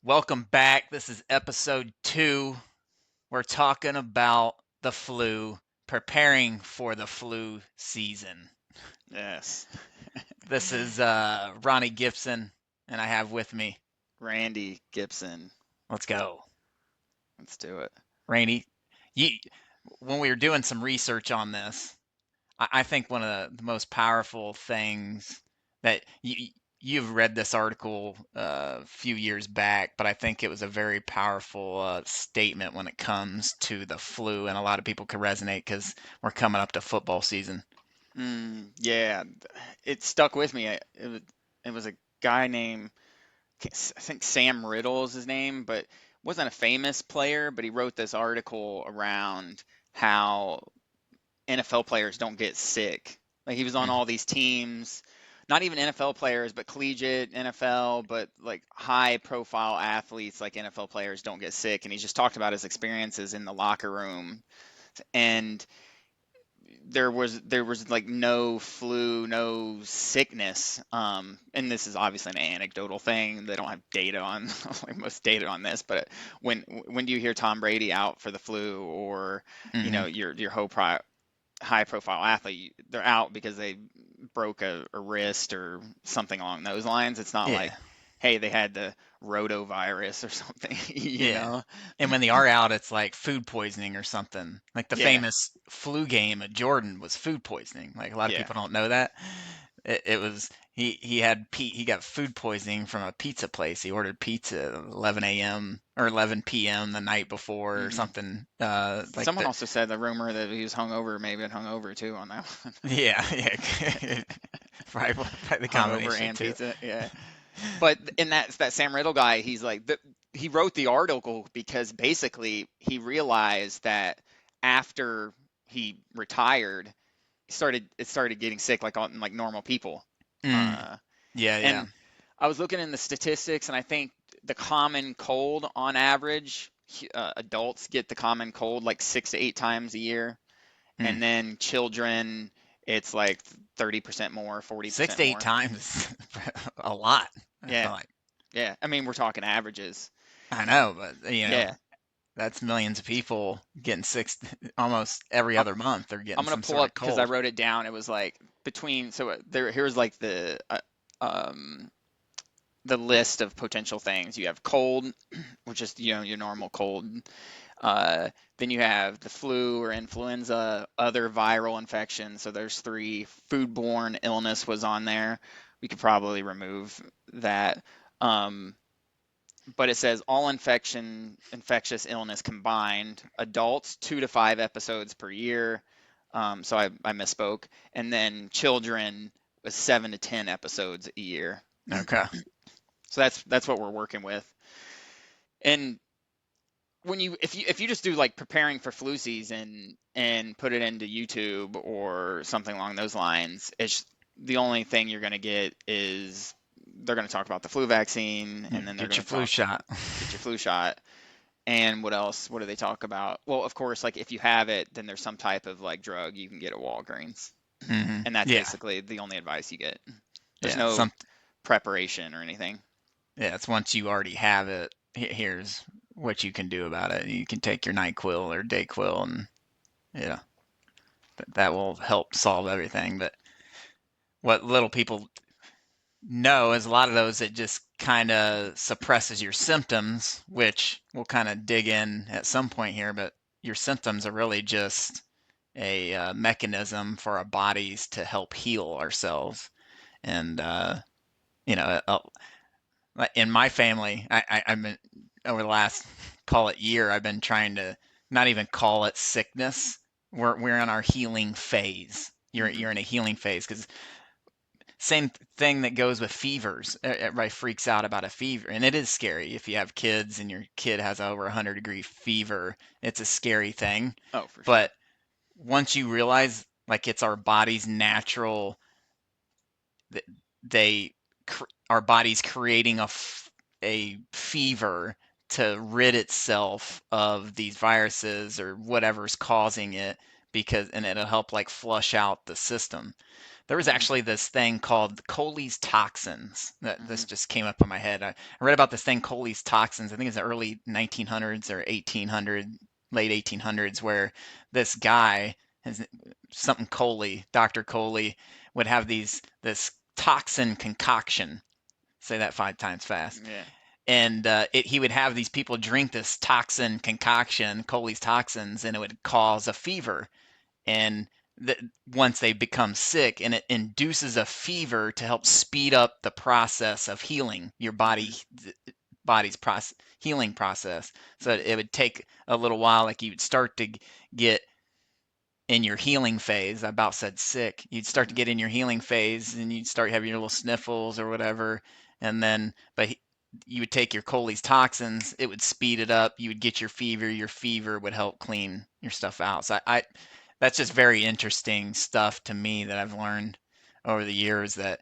Welcome back. This is episode 2. We're talking about the flu, preparing for the flu season. Yes. This is Ronnie Gibson, and I have with me. Randy Gibson. Let's go. Let's do it. Rainey, you, when we were doing some research on this, I think one of the most powerful things that you've read this article a few years back, but I think it was a very powerful statement when it comes to the flu, and a lot of people could resonate because we're coming up to football season. Yeah, it stuck with me. It was a guy named, I think Sam Riddle is his name, but wasn't a famous player, but he wrote this article around how NFL players don't get sick. Like he was on Mm. all these teams, not even NFL players, but collegiate NFL, but like high profile athletes like NFL players don't get sick. And he just talked about his experiences in the locker room. And there was like no flu, no sickness. And this is obviously an anecdotal thing. They don't have data on like most data on this, but when do you hear Tom Brady out for the flu, or Hmm. your high profile athlete, they're out because they broke a wrist or something along those lines. It's not like, Yeah, hey, they had the rotavirus or something, you yeah. know? And when they are out, it's like food poisoning or something. Like the Yeah, famous flu game at Jordan was food poisoning. Like a lot of yeah. people don't know that. It was he got food poisoning from a pizza place. He ordered pizza at 11 a.m. or 11 p.m. the night before or hmm something like Someone that. also said the rumor that he was hungover, maybe had hungover too on that one. Yeah, yeah. Probably the Hungover combination and too. pizza, yeah. But in that Sam Riddle guy, he's like he wrote the article because basically he realized that after he retired, it started getting sick like on like normal people. Mm, Uh, yeah, yeah. and I was looking in the statistics, and I think the common cold on average, adults get the common cold like 6 to 8 times a year, Mm. and then children, it's like 30% more, Six 40% to eight more. times a lot. I feel Yeah, like yeah. I mean, we're talking averages. I know, but Yeah. that's millions of people getting sick almost every I- other month. They're I'm getting gonna some pull sort of up because I cold. wrote it down. It was like between here's like um the list of potential things. You have cold, which is your normal cold. Uh, then you have the flu or influenza, other viral infections. So there's three. Foodborne illness was on there. We could probably remove that. Um, but it says all infectious illness combined, adults 2 to 5 episodes per year. So I misspoke. And then children was 7 to 10 episodes a year. Okay. So that's what we're working with. And if you just do like preparing for flu season and put it into YouTube or something along those lines, it's the only thing you're going to get is they're going to talk about the flu vaccine, Yeah, and then they're get going your to flu talk shot. get your flu shot. And what else? What do they talk about? Well, of course, like if you have it, then there's some type of like drug you can get at Walgreens, and that's Yeah, basically the only advice you get. There's yeah. no preparation or anything. Yeah, it's once you already have it, here's what you can do about it. You can take your NyQuil or DayQuil, and yeah, that will help solve everything. But what little people know is a lot of those, it just kind of suppresses your symptoms, which we'll kind of dig in at some point here. But your symptoms are really just a mechanism for our bodies to help heal ourselves. And you know, in my family, I've been over the last call it year, I've been trying to not even call it sickness. We're in our healing phase. Hmm You're in a healing phase because same thing that goes with fevers. Everybody freaks out about a fever, and it is scary if you have kids and your kid has over 100-degree fever. It's a scary thing, Oh, for sure. but once you realize like it's our body's natural, they our body's creating a fever to rid itself of these viruses or whatever's causing it, because and it'll help like flush out the system. There was Mm-hmm. actually this thing called Coley's toxins. That Mm-hmm. this just came up in my head. I read about this thing, Coley's toxins. I think it's the early 1900s or 1800, late 1800s, where this guy, his, something Coley, Dr. Coley, would have this toxin concoction. Say that 5 times fast. Yeah. And he would have these people drink this toxin concoction, Coley's toxins, and it would cause a fever. And once they become sick, and it induces a fever to help speed up the process of healing your Mm-hmm. body's healing process. So it would take a little while, like you would start to get in your healing phase. I about said sick. You'd start to Mm-hmm. get in your healing phase, and you'd start having your little sniffles or whatever. And then, but you would take your Coley's toxins, it would speed it up. You would get your fever. Your fever would help clean your stuff out. So that's just very interesting stuff to me that I've learned over the years that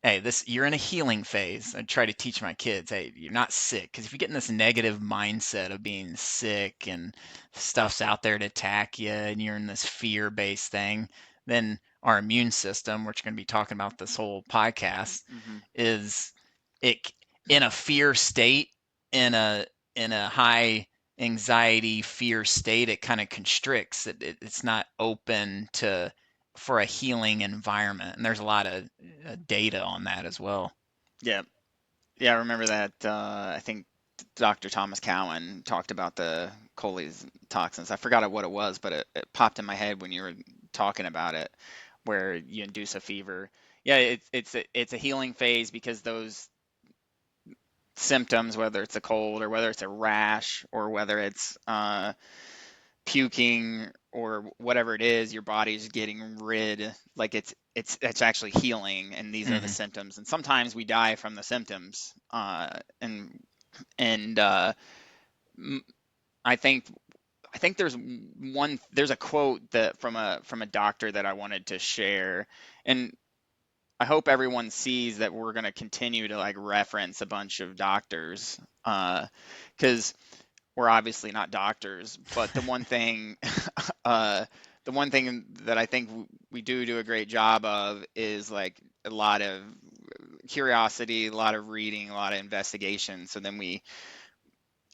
hey, this you're in a healing phase. I try to teach my kids, hey, you're not sick. Because if you get in this negative mindset of being sick and stuff's out there to attack you, and you're in this fear-based thing, then our immune system, which we're going to be talking about this whole podcast, Mm-hmm. is it in a fear state, in a high anxiety fear state, it kind of constricts. It's not open to for a healing environment. And there's a lot of data on that as well. Yeah. Yeah, I remember that. I think Dr. Thomas Cowan talked about the Coley's toxins. I forgot what it was, but it popped in my head when you were talking about it, where you induce a fever. Yeah, it's a healing phase because those symptoms, whether it's a cold or whether it's a rash or whether it's puking or whatever it is, your body's getting rid, like it's actually healing, and these are the Hmm. symptoms. And sometimes we die from the symptoms, and I think there's a quote that from a doctor that I wanted to share, and I hope everyone sees that we're going to continue to like reference a bunch of doctors, because we're obviously not doctors, but uh, the one thing that I think we do a great job of is like a lot of curiosity, a lot of reading, a lot of investigation. So then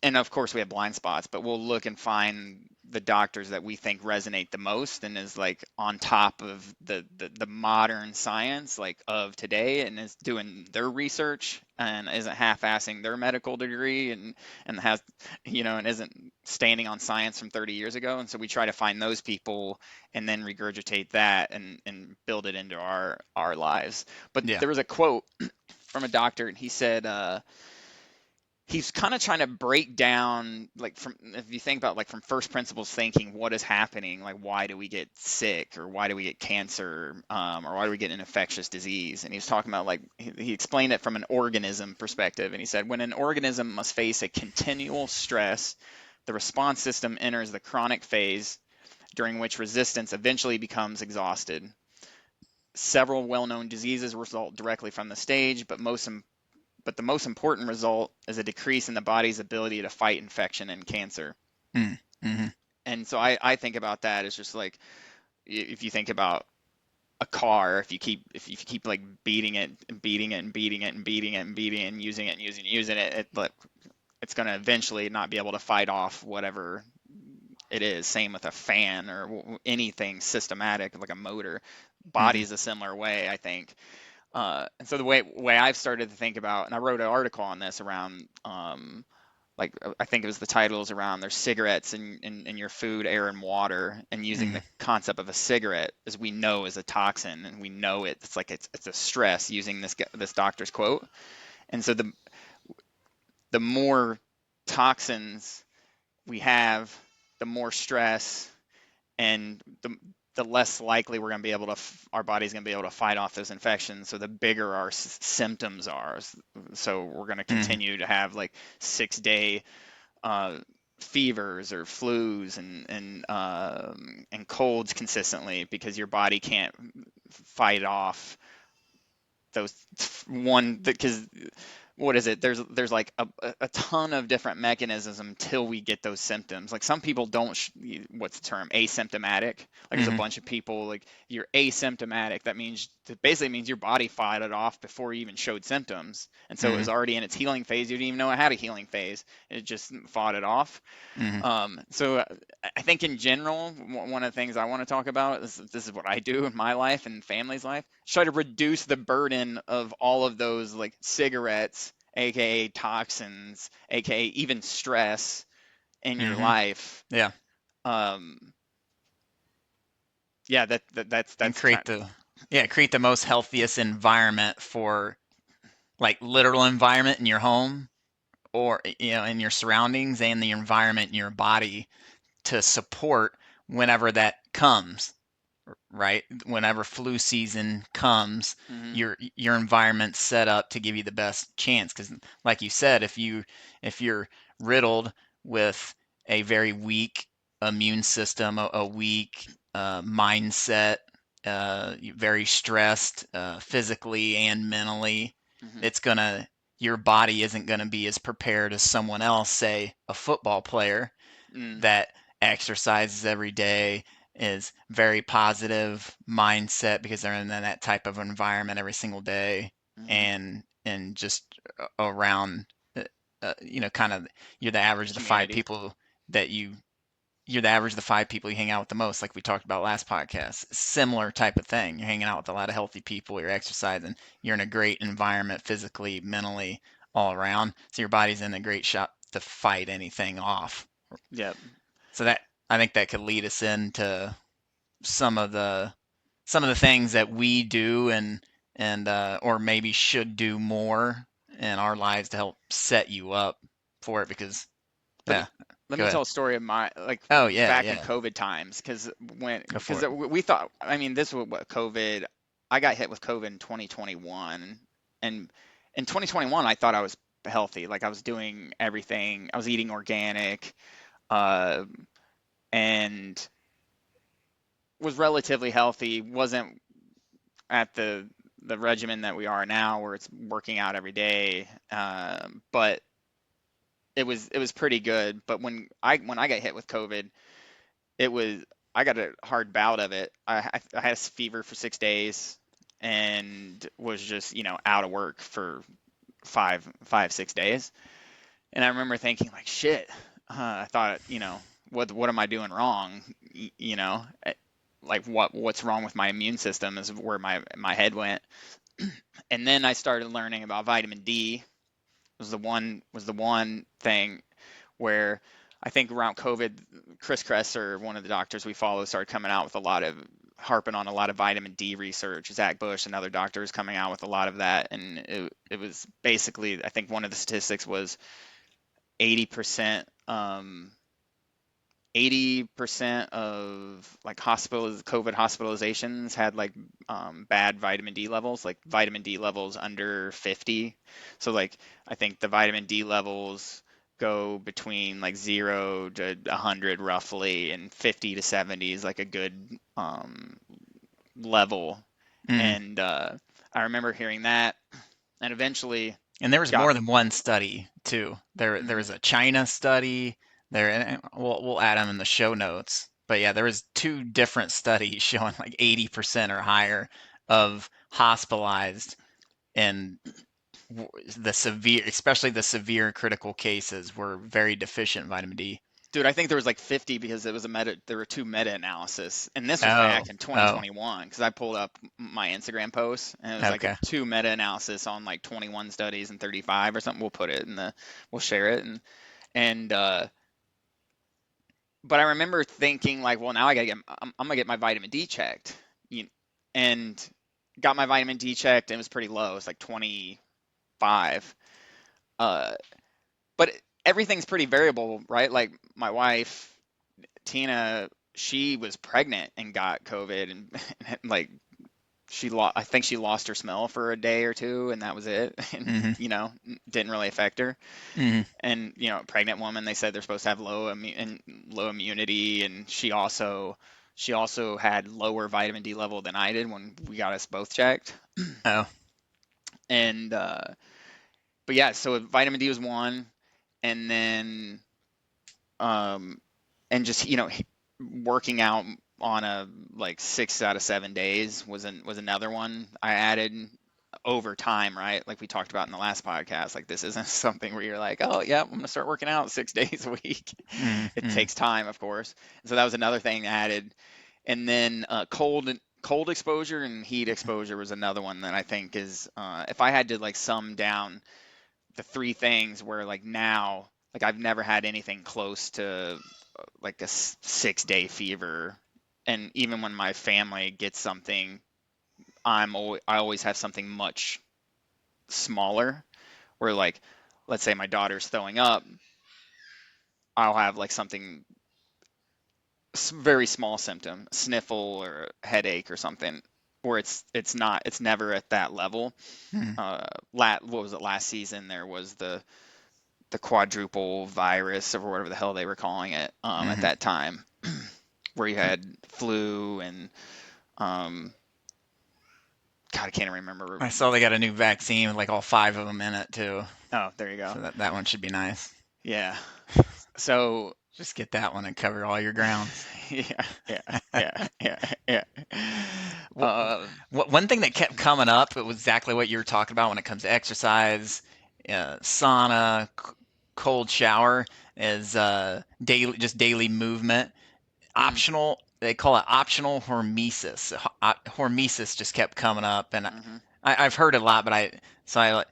and of course we have blind spots, but we'll look and find the doctors that we think resonate the most and is like on top of the modern science like of today, and is doing their research and isn't half-assing their medical degree, and has, and isn't standing on science from 30 years ago. And so we try to find those people and then regurgitate that and build it into our lives. But Yeah. there was a quote from a doctor, and he said, he's kind of trying to break down, like, from, if you think about like from first principles thinking, what is happening, like why do we get sick, or why do we get cancer, or why do we get an infectious disease. And he was talking about, like, he explained it from an organism perspective, and he said when an organism must face a continual stress, the response system enters the chronic phase, during which resistance eventually becomes exhausted. Several well-known diseases result directly from the stage, but the most important result is a decrease in the body's ability to fight infection and cancer. Mm-hmm. And so I think about that as just like, if you think about a car, if you keep like beating it and beating it and beating it and beating it and beating it and using it and using it, it's going to eventually not be able to fight off whatever it is. Same with a fan or anything systematic like a motor. Mm-hmm. Body's a similar way, I think. And so the way I've started to think about, and I wrote an article on this around, like, I think it was, the titles around, there's cigarettes in your food, air, and water, and using Mm-hmm. the concept of a cigarette, as we know, is a toxin, and we know it's like it's a stress, using this doctor's quote. And so the more toxins we have, the more stress, and the less likely we're going to be able to our body's going to be able to fight off those infections, so the bigger our symptoms are. So we're going to Mm-hmm. continue to have like 6-day uh, fevers or flus and colds consistently, because your body can't fight off those, one, because what is it? There's like a ton of different mechanisms until we get those symptoms. Like some people don't, what's the term? Asymptomatic. Like there's a Hmm. bunch of people like you're asymptomatic. That basically means your body fought it off before you even showed symptoms, and so it Hmm. was already in its healing phase. You didn't even know it had a healing phase. It just fought it off. Hmm. So I think in general, one of the things I want to talk about, this is what I do in my life and family's life, try to reduce the burden of all of those like cigarettes, aka toxins, aka even stress in your Hmm. life. Yeah, Um, yeah, and that's kind create the most healthiest environment for like literal environment in your home or in your surroundings and the environment in your body to support whenever that comes, right? Whenever flu season comes, of. your environment's set up to give you the best chance. Because, like you said, if you're riddled with a very weak immune system, a weak mindset, very stressed physically and mentally, Hmm. it's gonna your body isn't gonna be as prepared as someone else, say a football player Mm, that exercises every day, is very positive mindset because they're in that type of environment every single day, hmm. and just around kind of you're the average of the five Community. people that you're the average of the five people you hang out with the most, like we talked about last podcast. Similar type of thing. You're hanging out with a lot of healthy people, you're exercising, you're in a great environment physically, mentally, all around. So your body's in a great shot to fight anything off. Yep. So that I think that could lead us into some of the some of the things that we do and or maybe should do more in our lives to help set you up for it because Let yeah, me let go me ahead. tell a story of my like Oh yeah, back in yeah. COVID times because Go for it. we thought, I mean, this was what COVID. I got hit with COVID in 2021, and in 2021 I thought I was healthy, like I was doing everything, I was eating organic, uh, and was relatively healthy. Wasn't at the regimen that we are now, where it's working out every day, but it was pretty good. But when I got hit with COVID, it was I got a hard bout of it. I had a fever for 6 days and was just out of work for 6 days. And I remember thinking like, shit. I thought, what am I doing wrong? Like what's wrong with my immune system is where my head went. And then I started learning about vitamin D. Was the one thing where I think around COVID, Chris Kresser, one of the doctors we follow, started coming out with harping on a lot of vitamin D research. Zach Bush and other doctors coming out with a lot of that, and it was basically, I think one of the statistics was 80%, 80% of like COVID hospitalizations had like bad vitamin D levels, like vitamin D levels under 50. So like I think the vitamin D levels go between like 0 to 100 roughly, and 50 to 70 is like a good level. Mm. And I remember hearing that, and eventually And there was got. more than one study too. There Mhm. was a China study. There, and we'll add them in the show notes. But yeah, there was two different studies showing like 80% or higher of hospitalized and the severe, especially the severe critical cases, were very deficient in vitamin D. Dude, I think there was like 50 because there were two meta-analysis, and this was Oh, back in oh, 2021 because I pulled up my Instagram posts, and it was like a okay. two meta-analysis on like 21 studies and 35 or something. We'll share it, and but I remember thinking like, well, now I'm gonna get my vitamin D checked, you, and got my vitamin D checked, and it was pretty low. It's like 25. Uh, but everything's pretty variable, right? Like my wife Tina, she was pregnant and got COVID, and like I think she lost her smell for a day or two, and that was it. And Hmm. didn't really affect her. Hmm. And pregnant woman, they said they're supposed to have low immunity, and she also had lower vitamin D level than I did when we got us both checked. Oh, And but yeah, so vitamin D was one, and then um, and just working out on a like 6 out of 7 days was another one I added over time, right? Like we talked about in the last podcast. Like this isn't something where you're like, oh yeah, I'm gonna start working out 6 days a week. It Mm-hmm. takes time, of course. And so that was another thing added. And then cold exposure and heat exposure was another one that I think is if I had to like sum down the three things where like now like I've never had anything close to like a 6 day fever, and even when my family gets something, I always have something much smaller. Where like, let's say my daughter's throwing up, I'll have like something very small symptom, sniffle or headache or something, where it's never at that level. Mm-hmm. What was it last season? There was the quadruple virus or whatever the hell they were calling it at Mm-hmm. that time, where you had flu and um, God, I can't remember. I saw they got a new vaccine with like all five of them in it too. Oh, there you go. So that one should be nice. Yeah. So Just get that one and cover all your grounds. yeah, yeah, yeah, yeah, yeah. Uh, One thing that kept coming up, it was exactly what you were talking about when it comes to exercise, sauna, cold shower, is daily movement. mm, Optional, they call it optional hormesis. Hormesis just kept coming up, and hmm I've heard it a lot, but so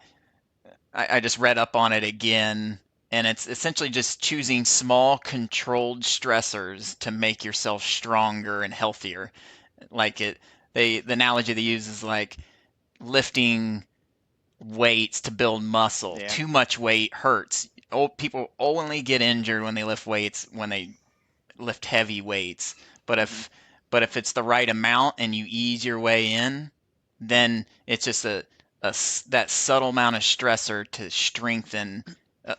I just read up on it again, and it's essentially just choosing small controlled stressors to make yourself stronger and healthier. Like the analogy they use is like lifting weights to build muscle. Yeah. Too much weight hurts. Old people only get injured when they lift weights, when they lift heavy weights. But hmm if it's the right amount and you ease your way in, then it's just that subtle amount of stressor to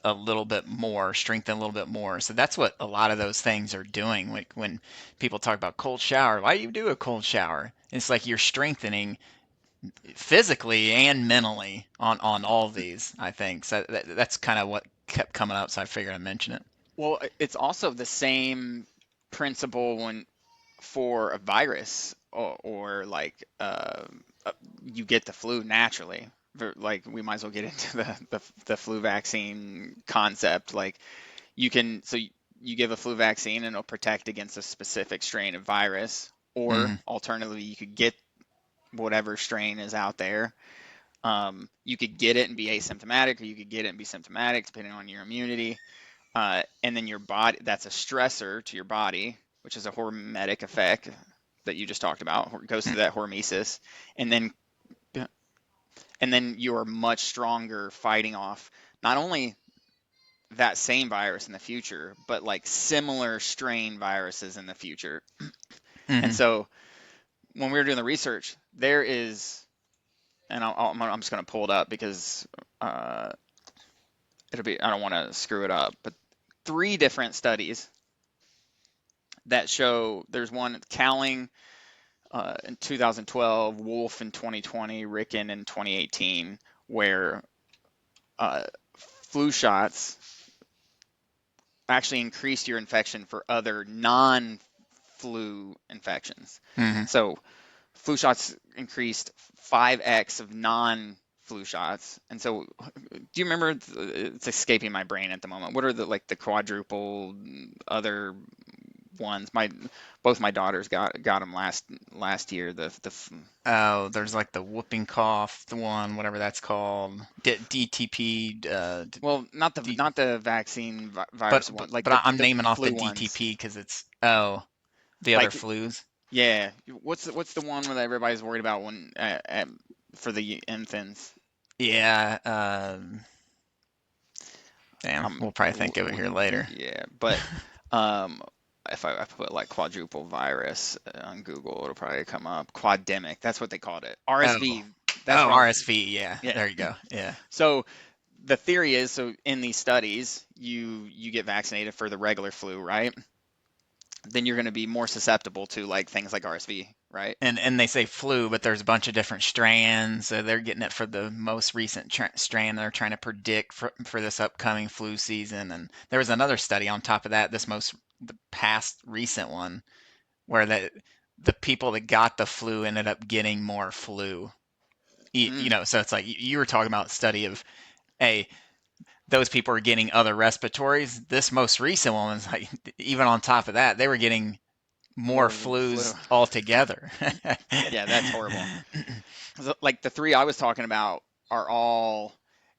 a little bit more, strengthen a little bit more. So that's what a lot of those things are doing. Like when people talk about cold shower, why do you do a cold shower? It's like you're strengthening physically and mentally on all of these, I think. So that's kind of what kept coming up, so I figured I'd mention it. Well, it's also the same principle when for a virus or like you get the flu naturally. Like we might as well get into the flu vaccine concept. Like you give a flu vaccine and it'll protect against a specific strain of virus, or Mm-hmm. alternatively, you could get whatever strain is out there. You could get it and be asymptomatic, or you could get it and be symptomatic, depending on your immunity. And then your body, that's a stressor to your body, which is a hormetic effect that you just talked about. It goes through that hormesis, and then you're much stronger fighting off not only that same virus in the future, but like similar strain viruses in the future. And Mm-hmm. so when we were doing the research, there is, and I'm just going to pull it up because uh, I don't want to screw it up, but three different studies that show there's one Cowling in 2012, Wolf in 2020, Ricken in 2018, where uh, flu shots actually increased your infection for other non-flu infections. Mm-hmm. So flu shots increased 5x of non-flu shots. And so, do you remember? It's escaping my brain at the moment. What are the quadruple other ones? Both my daughters got them last year. Oh, there's like the whooping cough, the one, whatever that's called, DTP. Well, D, not the vaccine virus one, like I'm the naming off the flu ones. DTP because it's the other Like flus. yeah, what's the one that everybody's worried about when for the infants? Yeah. Damn, Um, we'll probably think of it here later. yeah, but um, if I put like quadruple virus on Google, it'll probably come up. Quademic, that's what they called it. Oh, RSV, that's oh, what I'm. RSV. Yeah, Yeah. there you go. Yeah. So the theory is, so in these studies, you get vaccinated for the regular flu, right? Then you're going to be more susceptible to like things like RSV, right? And they say flu, but there's a bunch of different strands. So they're getting it for the most recent strand they're trying to predict for this upcoming flu season. And there was another study on top of that, the past recent one, where the people that got the flu ended up getting more flu. Mm. So it's like you were talking about study of, hey, those people are getting other respiratories. This most recent one was like, even on top of that, they were getting more More flu. flus altogether. Yeah, that's horrible. Like the three I was talking about are all.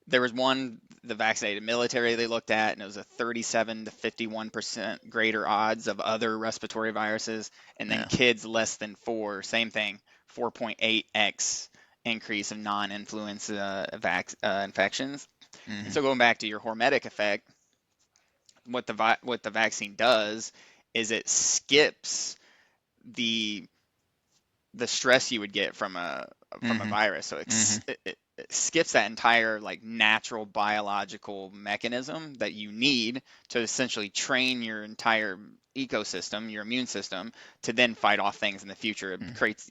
There was one, the vaccinated military they looked at, and it was a 37 to 51% greater odds of other respiratory viruses. And then Yeah. kids less than 4, same thing, 4.8x increase of non-influenza infections. And Hmm. so going back to your hormetic effect, what the vaccine does is it skips the the stress you would get from a Hmm. virus. So Hmm. it skips that entire like natural biological mechanism that you need to essentially train your entire ecosystem, your immune system, to then fight off things in the future. It creates,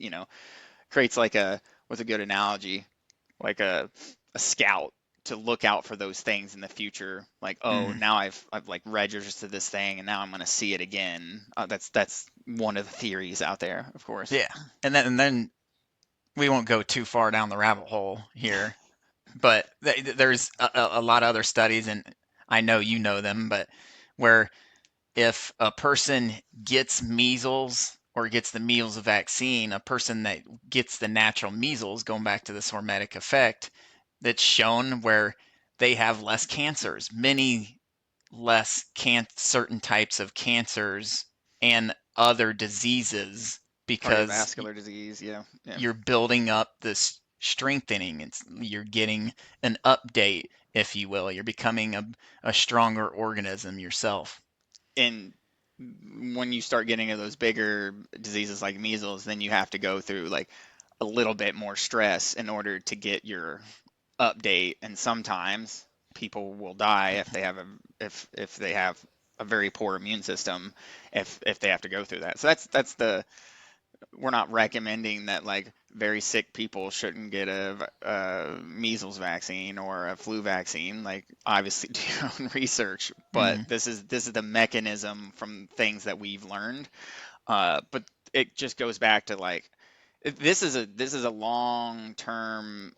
creates like a what's a good analogy? Like a scout to look out for those things in the future. Like, oh, Hmm. now I've like registered this thing, and now I'm going to see it again. That's one of the theories out there, of course. Yeah. And then we won't go too far down the rabbit hole here, but there's a lot of other studies, and I know you know them, but where if a person gets measles or gets the measles vaccine, a person that gets the natural measles, going back to this hormetic effect, that's shown where they have less cancers, many less certain types of cancers and other diseases because Cardiovascular disease, yeah, yeah. you're building up this strengthening. You're getting an update, if you will. You're becoming a stronger organism yourself. And when you start getting into those bigger diseases like measles, then you have to go through like a little bit more stress in order to get your update. And sometimes people will die if they have a very poor immune system if they have to go through that. So that's the we're not recommending that like very sick people shouldn't get a measles vaccine or a flu vaccine. Like obviously do your own research, but Mm, this is the mechanism from things that we've learned. But it just goes back to like this is a long term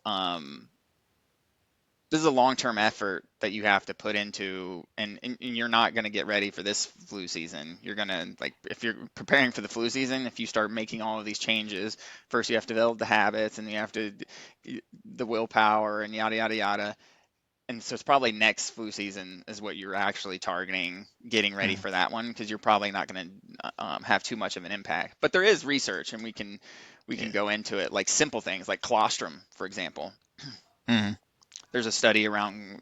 this is a long-term effort that you have to put into, and you're not going to get ready for this flu season. You're going to like if you're preparing for the flu season, if you start making all of these changes, first you have to build the habits, and you have to the willpower and yada yada yada. And so it's probably next flu season is what you're actually targeting, getting ready mm, for that one because you're probably not going to have too much of an impact. But there is research, and we can yeah. go into it like simple things like colostrum, for example. Mm, There's a study around,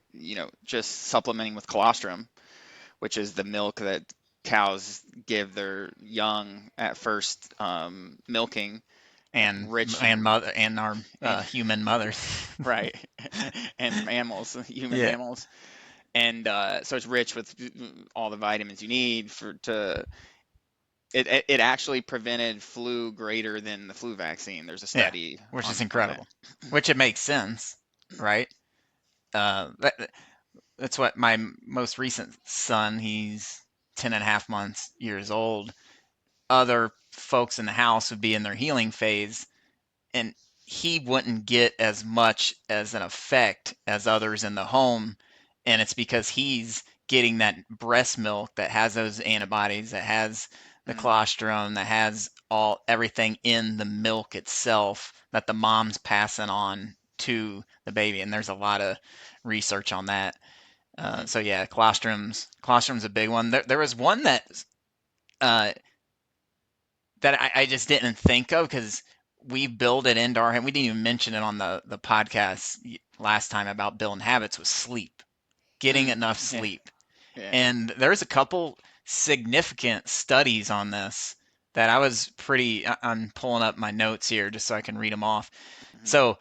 just supplementing with colostrum, which is the milk that cows give their young at first milking, and rich and mother and our and human mothers. right, and mammals, human Yeah. mammals, and so it's rich with all the vitamins you need for to. It actually prevented flu greater than the flu vaccine. There's a Yeah, study which is on that. incredible. Which it makes sense, right? That's what my most recent son, he's 10 and a half months years old. Other folks in the house would be in their healing phase, and he wouldn't get as much as an effect as others in the home. And it's because he's getting that breast milk that has those antibodies, that has the Mm, colostrum, that has everything in the milk itself that the mom's passing on to the baby. And there's a lot of research on that. mhm, So yeah, colostrum's a big one. There was one uh, that I just didn't think of because we build it into our, and we didn't even mention it on the podcast last time about building habits, was sleep, getting mm, enough yeah, sleep. yeah. And there's a couple significant studies on this that I was I'm pulling up my notes here just so I can read them off. Mhm, So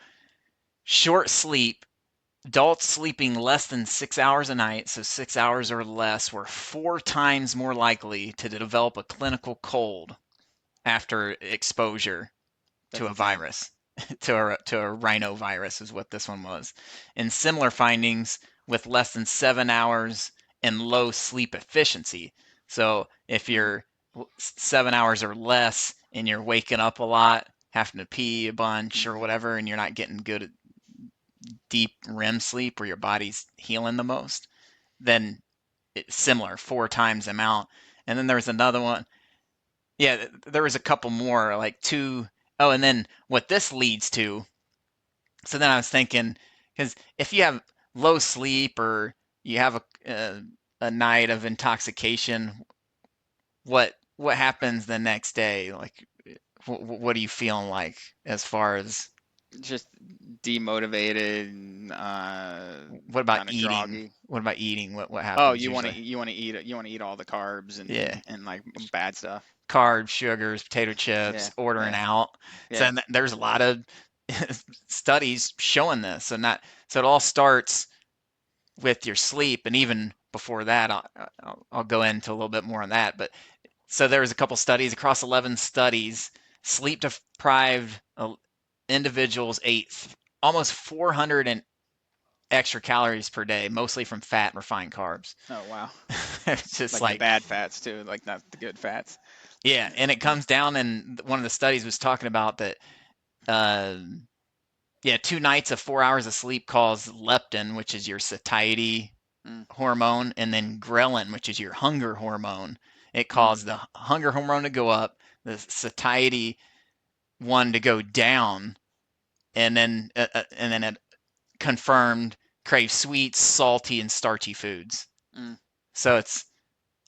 short sleep, adults sleeping less than 6 hours a night, so 6 hours or less, were 4 times more likely to develop a clinical cold after exposure to That's a insane. virus, to a rhinovirus is what this one was. And similar findings with less than 7 hours and low sleep efficiency. So if Mm, you're 7 hours or less and you're waking up a lot, having to pee a bunch or mm, whatever, and you're not getting good deep REM sleep where your body's healing the most, then it's similar, 4 times the amount. And then there was another one. Yeah, there was a couple more, like two. Oh, and then what this leads to. So then I was thinking, because if you have low sleep or you have a night of intoxication, what happens the next day? Like, what are you feeling like as far as just demotivated, what about kind of eating? groggy. What about eating? What Oh, happens usually? you want to eat all the carbs Yeah, and like bad stuff. carbs, sugars, potato Yeah, chips, ordering yeah, out. So yeah. there's a lot of studies showing this. So it all starts with your sleep, and even before that, I'll go into a little bit more on that. But so there was a couple studies across 11 studies. Sleep deprived individuals ate almost 400 and extra calories per day, mostly from fat and refined carbs. Oh wow. It's just Like the like, bad fats too, like not the good fats. yeah, and it comes down, and one of the studies was talking about that. Uh, yeah, 2 nights of 4 hours of sleep cause leptin, which is your satiety Mm, hormone, and then ghrelin, which is your hunger hormone. It mm, caused the hunger hormone to go up, the satiety one to go down, and then it confirmed crave sweet, salty, and starchy foods. mm. So it's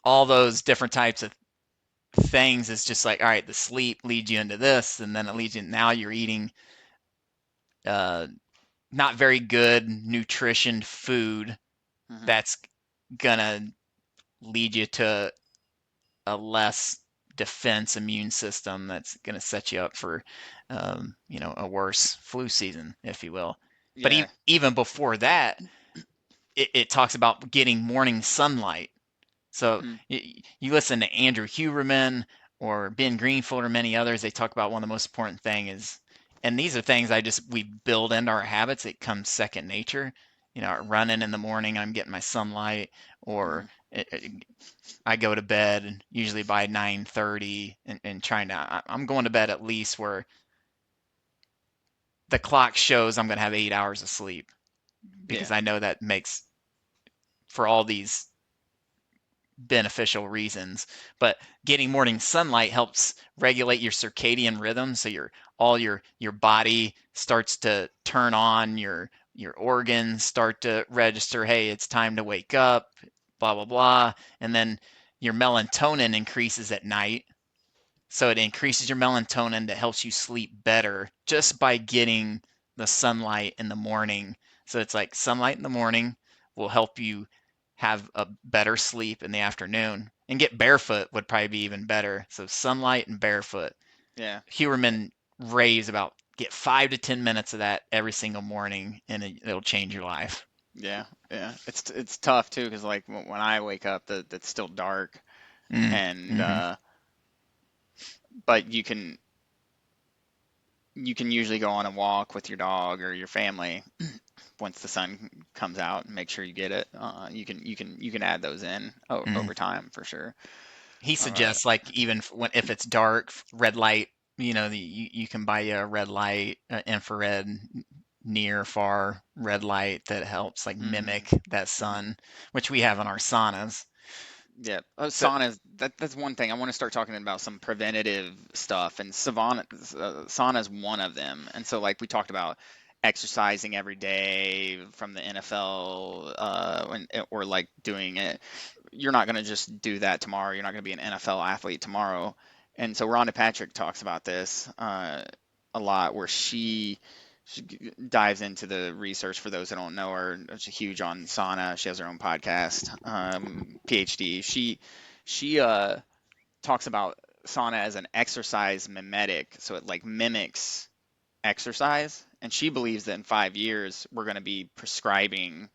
all those different types of things. It's just like, all right, the sleep leads you into this, and then it leads you. Now you're eating uh, not very good nutrition food Hmm. that's gonna lead you to a less defense immune system that's going to set you up for, a worse flu season, if you will. But Yeah. even before that, it talks about getting morning sunlight. So Mm, you listen to Andrew Huberman or Ben Greenfield or many others, they talk about one of the most important thing is, and these are things we build into our habits. It comes second nature. Running in the morning, I'm getting my sunlight, or mm. I go to bed usually by 9:30 and trying to I'm going to bed at least where the clock shows I'm going to have 8 hours of sleep Yeah. because I know that makes for all these beneficial reasons. But getting morning sunlight helps regulate your circadian rhythm, so your body starts to turn on, your organs start to register, hey, it's time to wake up, blah blah blah, and then your melatonin increases at night. So it increases your melatonin that helps you sleep better just by getting the sunlight in the morning. So it's like sunlight in the morning will help you have a better sleep in the afternoon. And get barefoot would probably be even better. So sunlight and barefoot. Yeah. Huberman raves about get 5 to 10 minutes of that every single morning, and it'll change your life. Yeah. Yeah. It's tough too because like when I wake up, it's still dark, Mm, and hmm but you can usually go on a walk with your dog or your family once the sun comes out and make sure you get it. You can add those in hmm over time for sure. He Uh, suggests like even if it's dark, red light. You can buy a red light, infrared, near far red light that helps like mm, mimic that mhm. sun, which we have in our saunas. Yeah, So, saunas. That's one thing I want to start talking about some preventative stuff, and sauna is one of them. And so, like we talked about, exercising every day from the NFL, or like doing it. You're not going to just do that tomorrow. You're not going to be an NFL athlete tomorrow. And so Rhonda Patrick talks about this a lot, where she dives into the research. For those that don't know her, she's huge on sauna. She has her own podcast, PhD. She talks about sauna as an exercise mimetic, so it like mimics exercise. And she believes that in 5 years we're going to be prescribing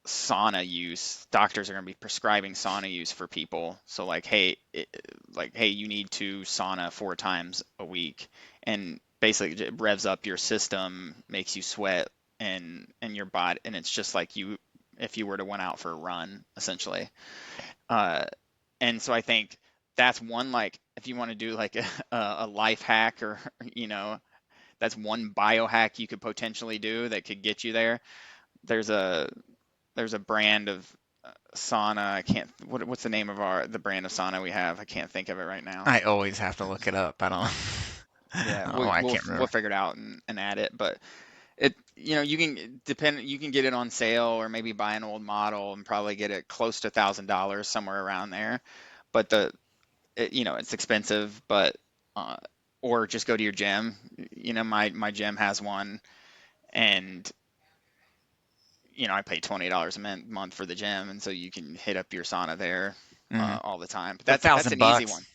sauna use. Doctors are going to be prescribing sauna use for people. So like, hey, you need to sauna 4 times a week, and basically it revs up your system, makes you sweat, and your body, and it's just like you if you were to went out for a run, essentially. Uh, and so I think that's one, like if you want to do like a life hack, or you know that's one biohack you could potentially do that could get you there. There's a there's a brand of sauna. I can't. What's the name of the brand of sauna we have? I can't think of it right now. I always have to look it up. I don't. Yeah, Oh, I we'll can't we'll remember. figure it out and add it. But you can depend. You can get it on sale, or maybe buy an old model and probably get it close to $1,000, somewhere around there. But it's expensive. But uh, or just go to your gym. My gym has one, and I pay $20 a month for the gym, and so you can hit up your sauna there Hmm. all the time. But For a that's thousand an easy bucks, one.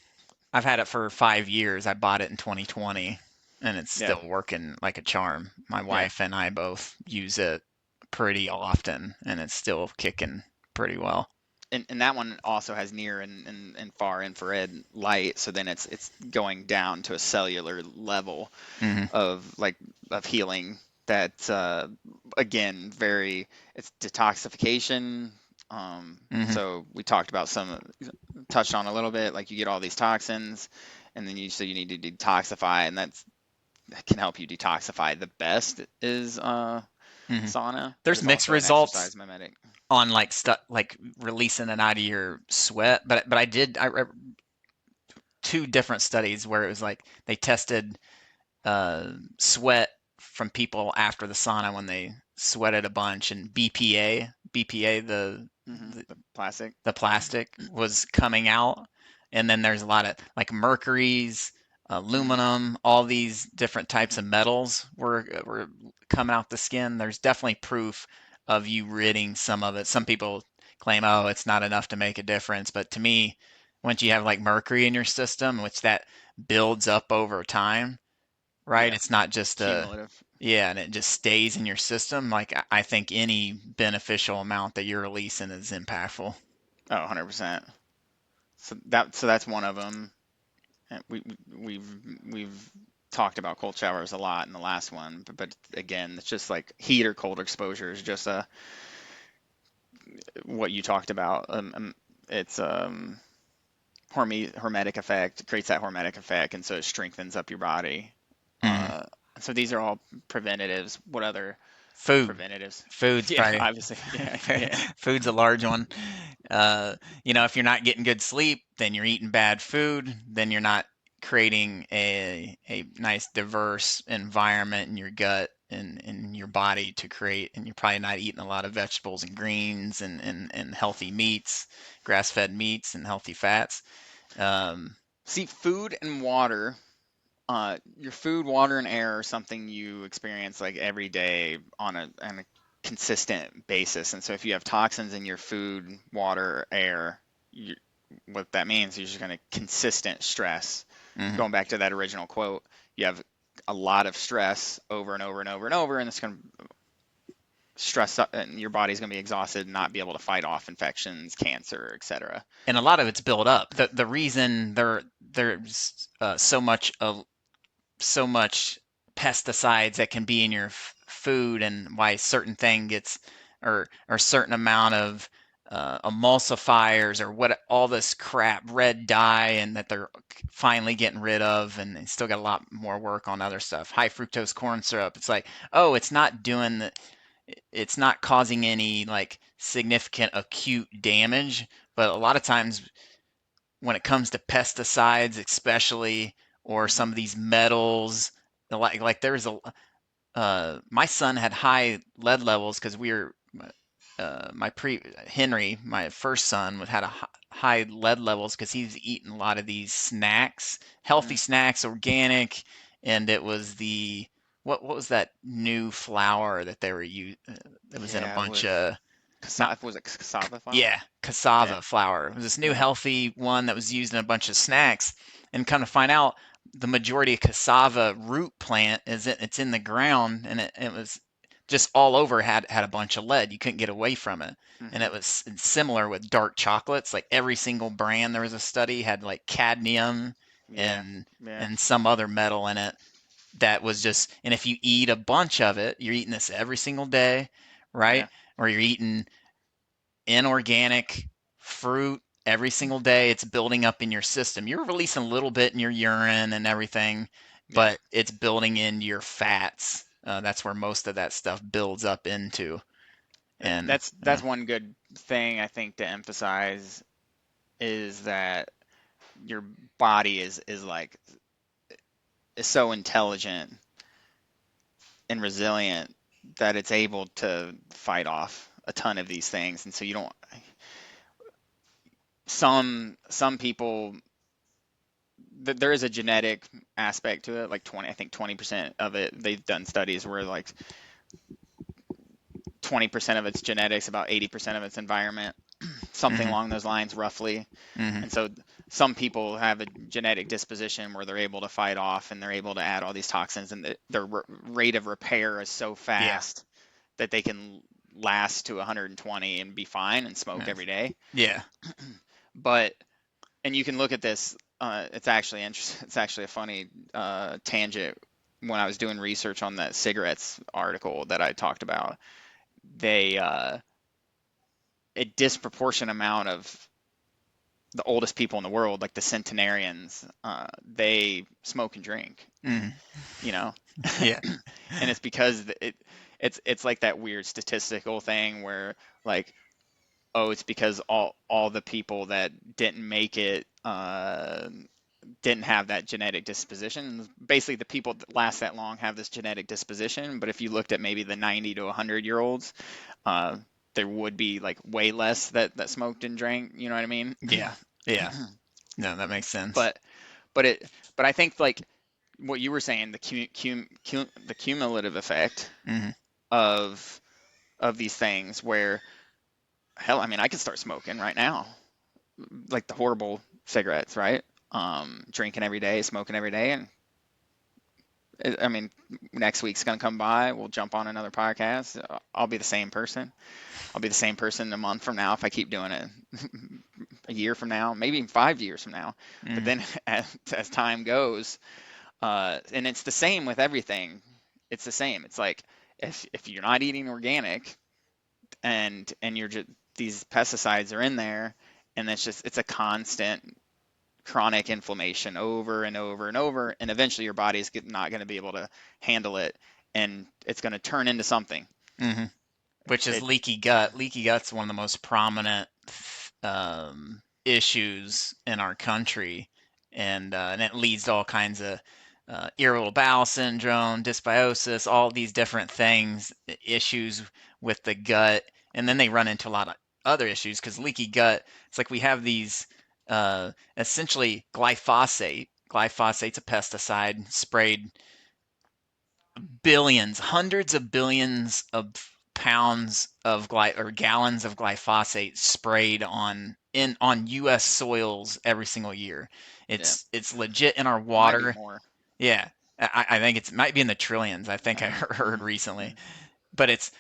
I've had it for 5 years. I bought it in 2020, and it's Yeah, still working like a charm. My yeah, wife and I both use it pretty often, and it's still kicking pretty well. and that one also has near and far infrared light, so then it's going down to a cellular level Hmm. of like of healing. That again, very it's detoxification. Hmm. So we talked about touched on a little bit, like you get all these toxins, and then you need to detoxify, and that can help you detoxify. The best is Hmm. sauna, but There's it's mixed also an results exercise mimetic. on like stuff like releasing it out of your sweat, but I read two different studies where it was like they tested sweat from people after the sauna when they sweated a bunch, and BPA, the The plastic. the plastic was coming out. And then there's a lot of like mercuries, Hmm. aluminum, all these different types of metals were coming out the skin. There's definitely proof of you ridding some of it. Some people claim, oh, it's not enough to make a difference. But to me, once you have like mercury in your system, which that builds up over time, right? Yeah, It's not just cumulative. yeah, and it just stays in your system. Like I think any beneficial amount that you're releasing is impactful. Oh, 100%. So that's one of them. And we've talked about cold showers a lot in the last one, but again, it's just like heat or cold exposure is just what you talked about. It's hormetic effect, creates that hormetic effect, and so it strengthens up your body. Hmm. Uh, so these are all preventatives. What other Food. preventatives? Food's Yeah, probably obviously. Yeah, yeah. food's a large one. If you're not getting good sleep, then you're eating bad food, then you're not creating a nice diverse environment in your gut and in your body to create, and you're probably not eating a lot of vegetables and greens and healthy meats, grass-fed meats and healthy fats. Um, See, food and water. Your food, water, and air are something you experience like every day on a consistent basis. And so, if you have toxins in your food, water, air, you, what that means is you're just going to consistent stress. mhm. Going back to that original quote, you have a lot of stress over and over and over and over, and it's going to stress up, and your body's going to be exhausted and not be able to fight off infections, cancer, etc. And a lot of it's built up. The reason there's so much pesticides that can be in your food, and why certain thing gets or certain amount of emulsifiers or what all this crap red dye, and that they're finally getting rid of, and they still got a lot more work on other stuff. High fructose corn syrup, it's like, oh, it's not causing any like significant acute damage, but a lot of times when it comes to pesticides especially, or Hmm. some of these metals, like there's a my son had high lead levels because we were my pre Henry, my first son, had a high lead levels because he's eating a lot of these snacks, healthy Mm. snacks, organic. And it was what was that new flour that they were that was in a Yeah, it bunch was of, not, was it cassava flour? yeah, Yeah, cassava flour. It was this new yeah. healthy one that was used in a bunch of snacks. And come to find out, the majority of cassava root plant it's in the ground, and it was just all over had a bunch of lead. You couldn't get away from it. And Hmm. it was similar with dark chocolates. Like every single brand, there was a study had like cadmium Yeah. and Yeah. some other metal in it that was just, and if you eat a bunch of it, you're eating this every single day, right? Yeah. Or you're eating inorganic fruit every single day, it's building up in your system. You're releasing a little bit in your urine and everything, Yeah. but it's building into your fats. That's where most of that stuff builds up into. And That's one good thing I think to emphasize is that your body is like is so intelligent and resilient that it's able to fight off a ton of these things. And so you don't some people there is a genetic aspect to it, like 20, I think 20% of it, they've done studies where like 20% of it's genetics, about 80% of it's environment, something hmm along those lines roughly. hmm And so some people have a genetic disposition where they're able to fight off and they're able to add all these toxins, and their rate of repair is so yeah, fast that they can last to 120 and be fine and smoke yeah, every day. yeah. But and you can look at this. It's actually interesting. It's actually a funny tangent. When I was doing research on that cigarettes article that I talked about, they a disproportionate amount of the oldest people in the world, like the centenarians, they smoke and drink, hmm you know, yeah, and it's because it's like that weird statistical thing where like, oh, it's because all the people that didn't make it didn't have that genetic disposition. Basically, the people that last that long have this genetic disposition, but if you looked at maybe the 90 to 100-year-olds, uh, there would be like way less that smoked and drank. You know what I mean? yeah, yeah. No, that makes sense. but but it but I think like what you were saying, the cumulative effect hmm of these things, where hell, I mean, I could start smoking right now, like the horrible cigarettes, right? Drinking every day, smoking every day, and I mean, next week's gonna come by. We'll jump on another podcast. I'll be the same person. I'll be the same person a month from now if I keep doing it. A year from now, maybe even 5 years from now. But hmm then as time goes, and it's the same with everything. It's the same. It's like if you're not eating organic and you're just these pesticides are in there, and it's a constant chronic inflammation over and over and over, and eventually your body's not going to be able to handle it, and it's going to turn into something. hmm Which is It leaky gut. Leaky gut's one of the most prominent issues in our country, and it leads to all kinds of irritable bowel syndrome, dysbiosis, all these different things, issues with the gut, and then they run into a lot of other issues because leaky gut. It's like we have these essentially glyphosate. Glyphosate's a pesticide sprayed billions, hundreds of billions of pounds of or gallons of glyphosate sprayed on U.S. soils every single year. yeah, It's legit in our it might be water. more. Yeah, I think it might be in the trillions. I think I Uh, heard recently, but it's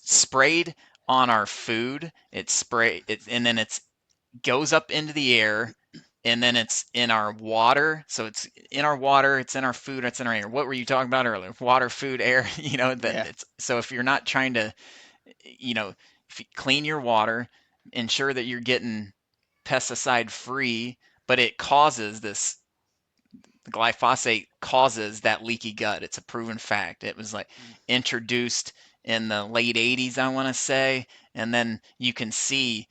sprayed on our food. And then it's goes up into the air, and then it's in our water. So it's in our water, it's in our food, it's in our air. What were you talking about earlier? Water, food, air. That yeah. it's so if you're not trying to, you know, if you clean your water, ensure that you're getting pesticide free, but it causes this glyphosate causes that leaky gut. It's a proven fact. It was like introduced in the late 80s, I want to say, and then you can see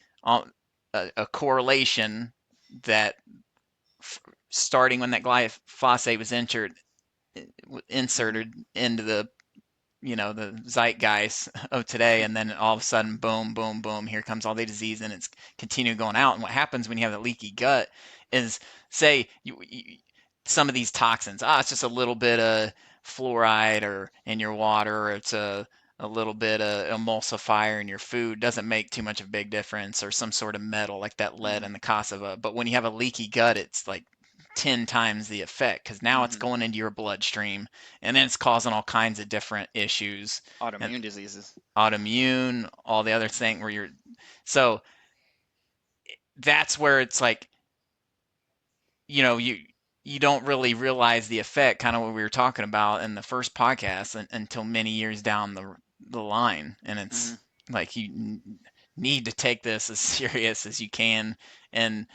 a correlation that starting when that glyphosate was Mm-hmm. inserted into the zeitgeist of today, and then all of a sudden, boom, boom, boom, here comes all the disease, and it's continuing going out. And what happens when you have a leaky gut is, say, some of these toxins, it's just a little bit of fluoride or in your water, or it's a little bit of emulsifier in your food, doesn't make too much of a big difference, or some sort of metal like that lead Mm-hmm. and the cassava. But when you have a leaky gut, it's like 10 times the effect because now it's Hmm. going into your bloodstream and then it's causing all kinds of different issues and Autoimmune diseases. autoimmune, all the other thing where you're so that's where it's like, you know, you don't really realize the effect, kind of what we were talking about in the first podcast until many years down the line, and Hmm. it's like you need to take this as serious as you can. And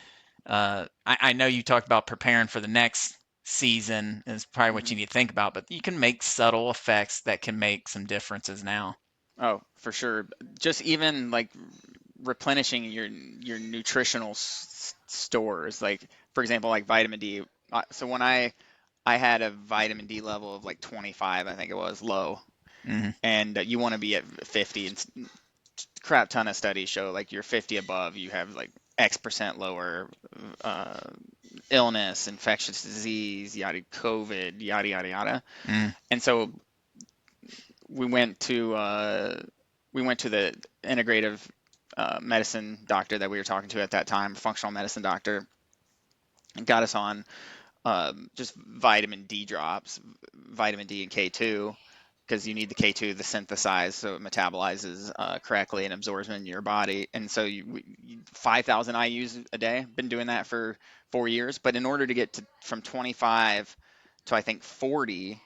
I know you talked about preparing for the next season is probably what Hmm. you need to think about, but you can make subtle effects that can make some differences now. Oh, for sure. Just even like replenishing your nutritional stores, like for example, like vitamin D. So when I had a vitamin D level of like 25, I think it was low, Hmm. and you want to be at 50. And crap ton of studies show like you're 50 above, you have like X% lower uh, illness, infectious disease, yada, COVID, yada yada yada. Hmm. And so we went to uh, we went to the integrative medicine doctor that we were talking to at that time, functional medicine doctor, and got us on just vitamin D drops, vitamin D and K2, because you need the K2 to synthesize so it metabolizes correctly and absorbs in your body. And so 5,000 IUs a day. Been doing that for 4 years. But in order to get to from 25 to I think 40,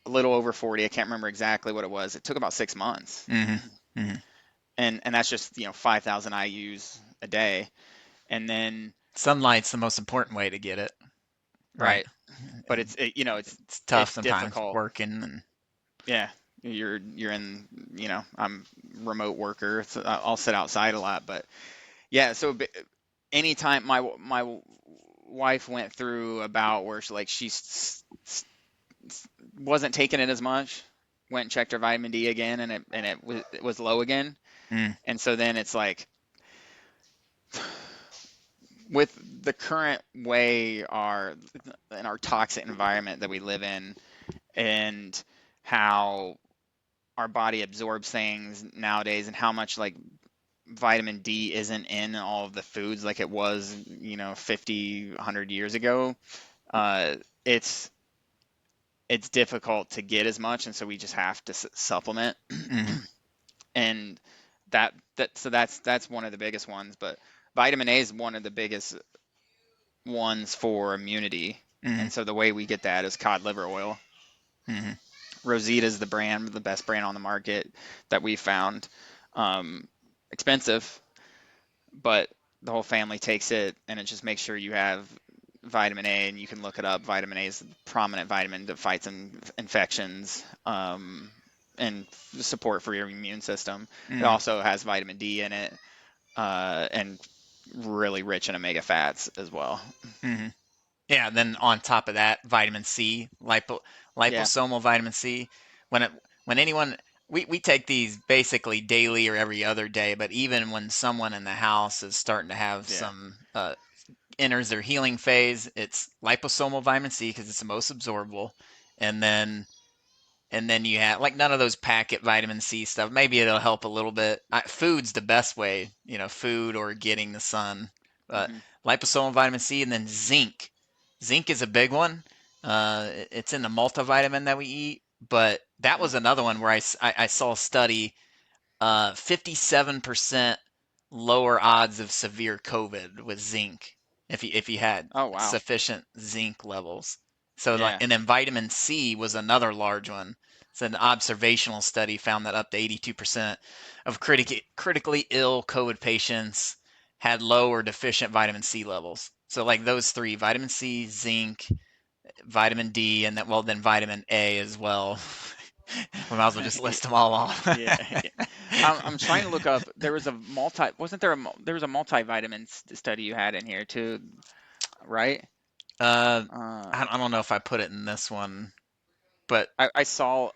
a little over 40, I can't remember exactly what it was. It took about 6 months. Hmm. Hmm. And that's just 5,000 IUs a day. And then Sunlight's the most important way to get it, right? right, but It's tough it's sometimes difficult. working and Yeah, you're in, I'm remote worker, so I'll sit outside a lot, but yeah, so anytime my wife went through about where wasn't taking it as much, went and checked her vitamin D again, and it was low again, mm, and so then it's like with the current way our toxic environment that we live in, and how our body absorbs things nowadays, and how much like vitamin D isn't in all of the foods like it was, 50, 100 years ago. Uh, it's it's difficult to get as much, and so we just have to supplement. mm, And that's one of the biggest ones. But vitamin A is one of the biggest ones for immunity. mm, And so the way we get that is cod liver oil. mm, Rosita is the brand, the best brand on the market that we found. Um, Expensive, but the whole family takes it, and it just makes sure you have vitamin A, and you can look it up. Vitamin A is a prominent vitamin that fights infections, and support for your immune system. It mm, also has vitamin D in it, and really rich in omega fats as well. mm. Yeah, then on top of that, vitamin C, Yeah, liposomal vitamin C. When it when anyone we take these basically daily or every other day, but even when someone in the house is starting to have yeah. some enters their healing phase, it's liposomal vitamin C because it's the most absorbable, and then you have like none of those packet vitamin C stuff. Maybe it'll help a little bit. Food's the best way, food or getting the sun. But Hmm. liposomal vitamin C and then zinc. Zinc is a big one. It's in the multivitamin that we eat, but that was another one where I saw a study 57% lower odds of severe COVID with zinc if you had Oh wow. sufficient zinc levels. So like, Yeah. and then vitamin C was another large one. So an observational study found that up to 82% of critically ill COVID patients had low or deficient vitamin C levels. So like those three, vitamin C, zinc, vitamin D, and then vitamin A as well. We might as well just list them all off. Yeah. I'm trying to look up. There was a wasn't there there was a multivitamin study you had in here too, right? Uh, Uh, I don't know if I put it in this one, but I saw.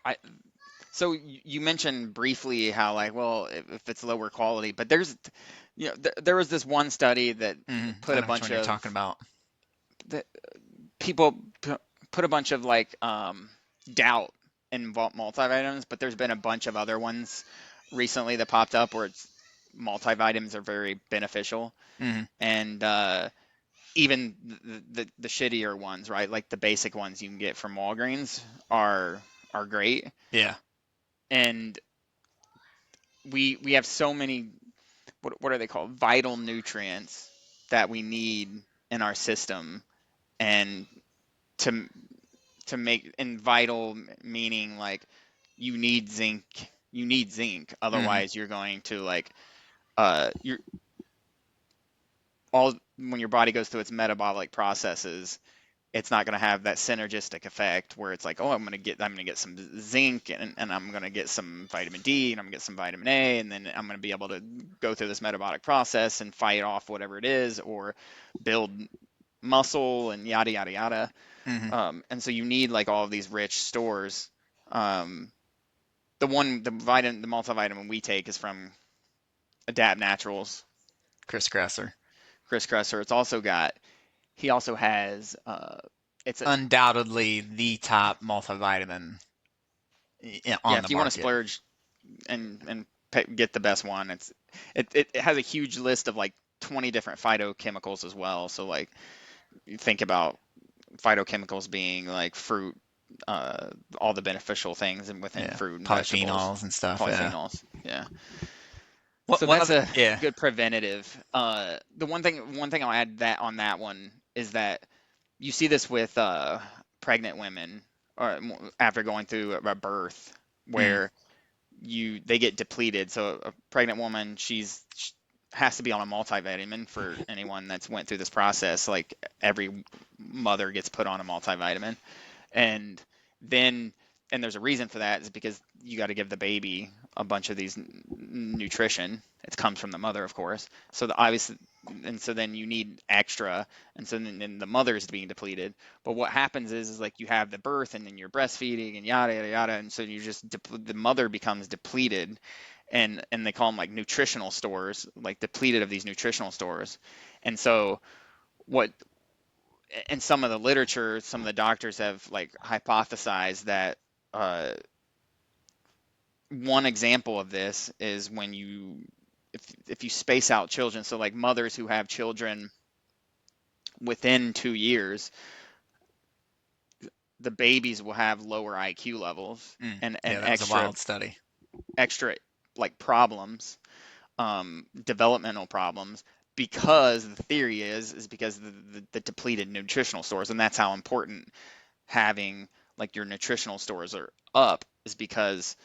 So you mentioned briefly how like, well, if it's lower quality, but there was this one study that put I a know which bunch one you're talking of about. that people put a bunch of like doubt in multivitamins, but there's been a bunch of other ones recently that popped up where it's multivitamins are very beneficial. Hmm. And even the shittier ones, right? Like the basic ones you can get from Walgreens are great. Yeah. And we have so many, what are they called? Vital nutrients that we need in our system, and to to make, and vital meaning like you need zinc. You need zinc, Hmm. otherwise you're going to like you're all when your body goes through its metabolic processes, it's not going to have that synergistic effect where it's like, oh, I'm going to get some zinc, and I'm going to get some vitamin D, and I'm going to get some vitamin A, and then I'm going to be able to go through this metabolic process and fight off whatever it is, or build muscle and yada yada yada. Hmm. And so you need like all of these rich stores. Um, the multivitamin we take is from Adapt Naturals, Chris Kresser. Chris Kresser. He also has it's a Undoubtedly the top multivitamin yeah. on the If you want to market. splurge and get the best one, it has a huge list of like 20 different phytochemicals as well. So like you think about phytochemicals being like fruit, uh, all the beneficial things and within Yeah. fruit and vegetables, Polyphenols and stuff. Yeah. polyphenols. Yeah. What So one that's of a yeah. good preventative. The one thing I'll add that on that one is that you see this with pregnant women, or after going through a birth, Mm, where they get depleted. So a pregnant woman, she has to be on a multivitamin. For anyone that's went through this process, like every mother gets put on a multivitamin, and then and there's a reason for that, is because you got to give the baby a bunch of these nutrition. It comes from the mother, of course. So the obviously, and so then you need extra, and so then the mother is being depleted. But what happens is like you have the birth, and then you're breastfeeding, and yada yada yada, and so you just the mother becomes depleted, and they call them like nutritional stores, like depleted of these nutritional stores. And so what in some of the literature, some of the doctors have like hypothesized that uh, one example of this is when if you space out children, so like mothers who have children within 2 years, the babies will have lower IQ levels, mm. and Yeah, that was a wild study. extra like problems, developmental problems, because the theory is because of the depleted nutritional stores, and that's how important having like your nutritional stores are up, is because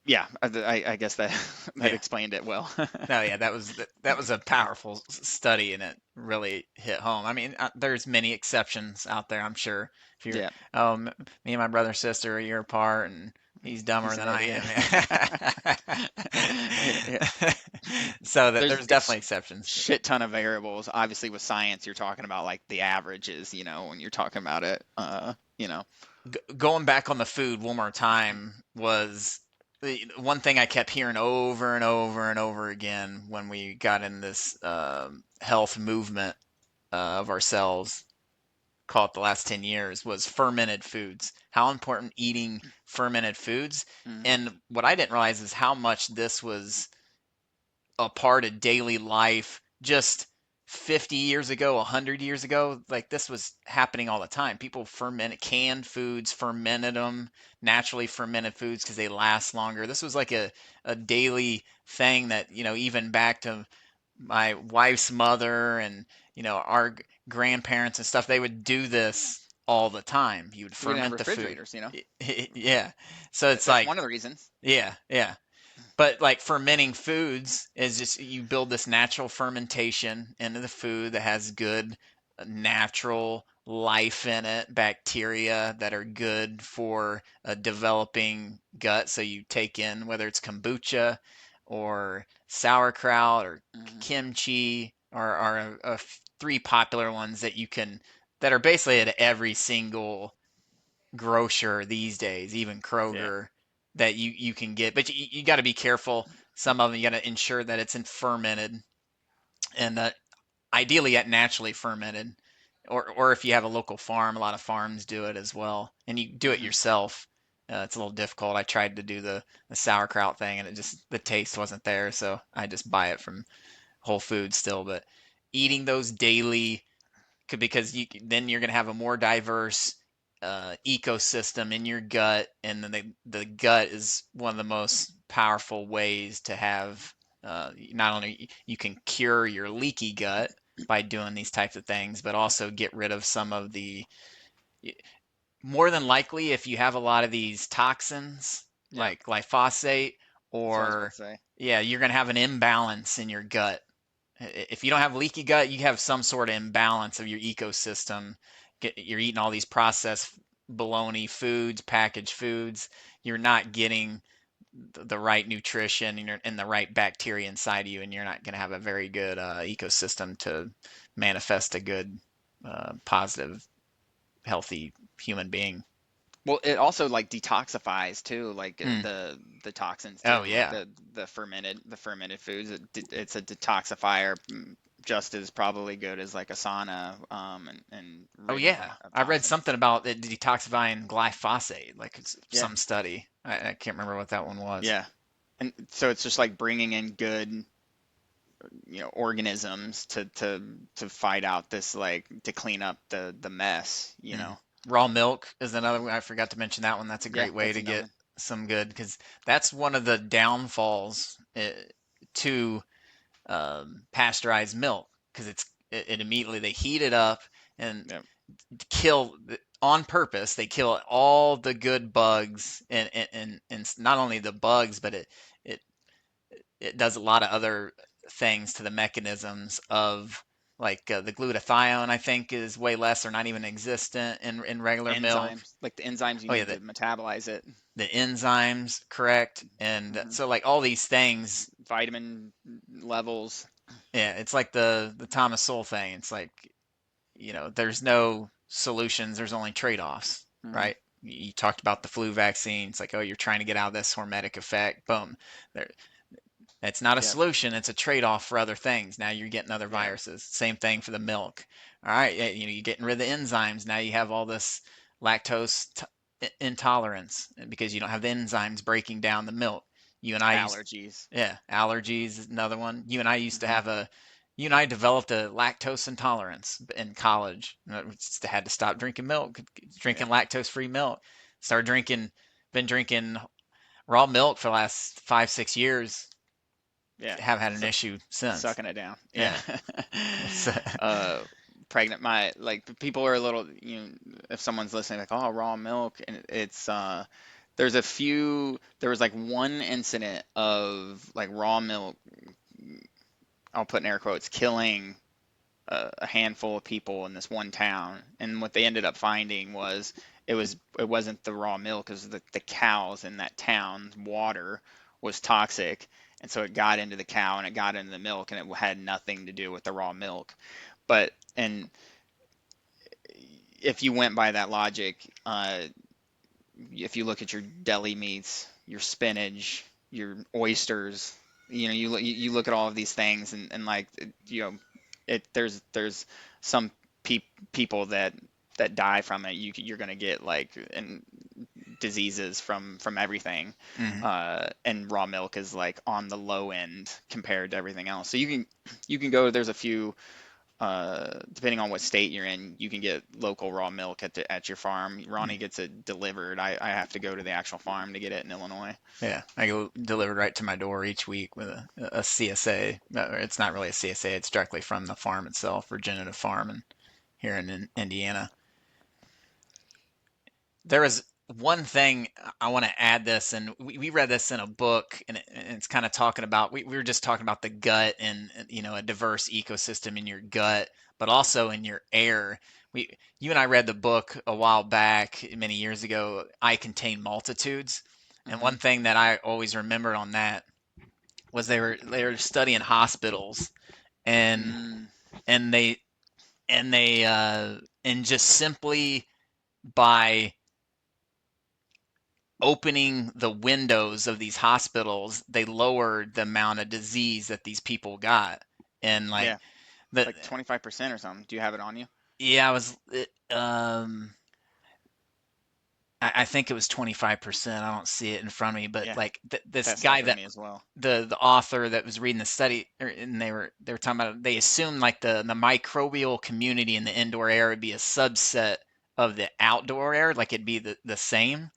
yeah, I guess that that Yeah. explained it well. No, yeah, that was a powerful study, and it really hit home. I mean, there's many exceptions out there, I'm sure. If you're, Yeah, oh, me and my brother sister, a year apart, and he's dumber he's than an I idiot. am. Yeah. So that There's there's a definitely exceptions. shit ton of variables. Obviously, with science, you're talking about like the averages, when you're talking about it. Going back on the food one more time was the one thing I kept hearing over and over and over again when we got in this health movement of ourselves, call it the last 10 years, was fermented foods. How important eating fermented foods. Mhm. And what I didn't realize is how much this was a part of daily life just 50 years ago, 100 years ago. Like this was happening all the time. People fermented canned foods, fermented them, naturally fermented foods because they last longer. This was like a daily thing that, even back to my wife's mother and, our grandparents and stuff, they would do this all the time. You would We didn't have ferment the food. refrigerators. Yeah. So it's That's like, one of the reasons. yeah, yeah. But like fermenting foods is just you build this natural fermentation into the food that has good natural life in it, bacteria that are good for a developing gut. So you take in whether it's kombucha or sauerkraut or Hmm. kimchi are three popular ones that are basically at every single grocer these days, even Yeah. Kroger, that you can get. But you got to be careful. Some of them you got to ensure that it's in fermented, and ideally at naturally fermented. Or if you have a local farm, a lot of farms do it as well, and you do it Hmm. yourself. It's a little difficult. I tried to do the sauerkraut thing, and the taste wasn't there, so I just buy it from whole food still, but eating those daily because then you're going to have a more diverse ecosystem in your gut, and then the gut is one of the most powerful ways to have not only you can cure your leaky gut by doing these types of things, but also get rid of some of the more than likely if you have a lot of these toxins Yeah, like glyphosate that's what I was about or to say. yeah, you're going to have an imbalance in your gut. If you don't have leaky gut, you have some sort of imbalance of your ecosystem. You're eating all these processed baloney foods, packaged foods. You're not getting the right nutrition and the right bacteria inside of you, and you're not going to have a very good ecosystem to manifest a good, positive, healthy human being. Well, it also like detoxifies too, like Mm. the toxins Oh too, like yeah. the fermented foods. It's a detoxifier, just as probably good as like a sauna, and Oh ridding yeah. of I read toxins. something about it detoxifying glyphosate, like it's Yeah, some study. I can't remember what that one was. yeah. And so it's just like bringing in good, organisms to fight out this, like, to clean up the mess, Mm. Raw milk is another one. I forgot to mention that one. That's a Yeah, great way that's to another get one. some good because that's one of the downfalls to pasteurized milk because it immediately they heat it up and Yeah, kill on purpose. They kill all the good bugs and not only the bugs, but it it does a lot of other things to the mechanisms of like the glutathione I think is way less or not even existent in regular milk. enzymes, like the enzymes you Oh yeah, need to metabolize it. the enzymes, correct, and Hmm. so like all these things. Vitamin levels. Yeah, it's like the Thomas Sowell thing. It's like there's no solutions, there's only trade-offs, Hmm. right? You talked about the flu vaccine. It's like, oh, you're trying to get out of this hormetic effect. Boom. There, it's not a Yep. solution. It's a trade-off for other things. Now you're getting other Yeah. viruses. Same thing for the milk. All right, yeah, you're getting rid of the enzymes. Now you have all this lactose intolerance because you don't have the enzymes breaking down the milk. You and I used, Allergies. yeah, allergies is another one. You and I used to Hmm. have you and I developed a lactose intolerance in college. We just had to stop drinking milk, Yeah. drinking lactose-free milk. Started been drinking raw milk for the last 5, 6 years, Yeah. haven't had an Su issue since. Sucking it down. Yeah. Yeah. uh, Pregnant. My like people are a little, if someone's listening, like, oh, raw milk, and it's there was like one incident of like raw milk, I'll put in air quotes, killing a handful of people in this one town, and what they ended up finding was it wasn't the raw milk, because the cows in that town's water was toxic, and so it got into the cow and it got into the milk, and it had nothing to do with the raw milk. But and if you went by that logic, if you look at your deli meats, your spinach, your oysters, you look at all of these things, and like, there's some people that die from it. You're gonna get like diseases from everything, Mhm. and raw milk is like on the low end compared to everything else. So you can go. There's a few, depending on what state you're in, you can get local raw milk at your farm. Ronnie gets it delivered. I have to go to the actual farm to get it in Illinois. Yeah, I go delivered right to my door each week with a CSA. It's not really a CSA, it's directly from the farm itself, Regenerative Farm, and here in Indiana. There is one thing I want to add this, and we read this in a book, and it's kind of talking about, we were just talking about the gut and a diverse ecosystem in your gut, but also in your air. You and I read the book a while back, many years ago, I Contain Multitudes. And Hmm. one thing that I always remembered on that was they were studying hospitals and Mm, and and just simply by opening the windows of these hospitals, they lowered the amount of disease that these people got. And like yeah, the like 25% or something. Do you have it on you? yeah, I was it, I think it was 25%. I don't see it in front of me, but Yeah, like this that guy stuck with that me as well. the author that was reading the study, and they were talking about, they assumed like the microbial community in the indoor air would be a subset of the outdoor air, like it'd be the same.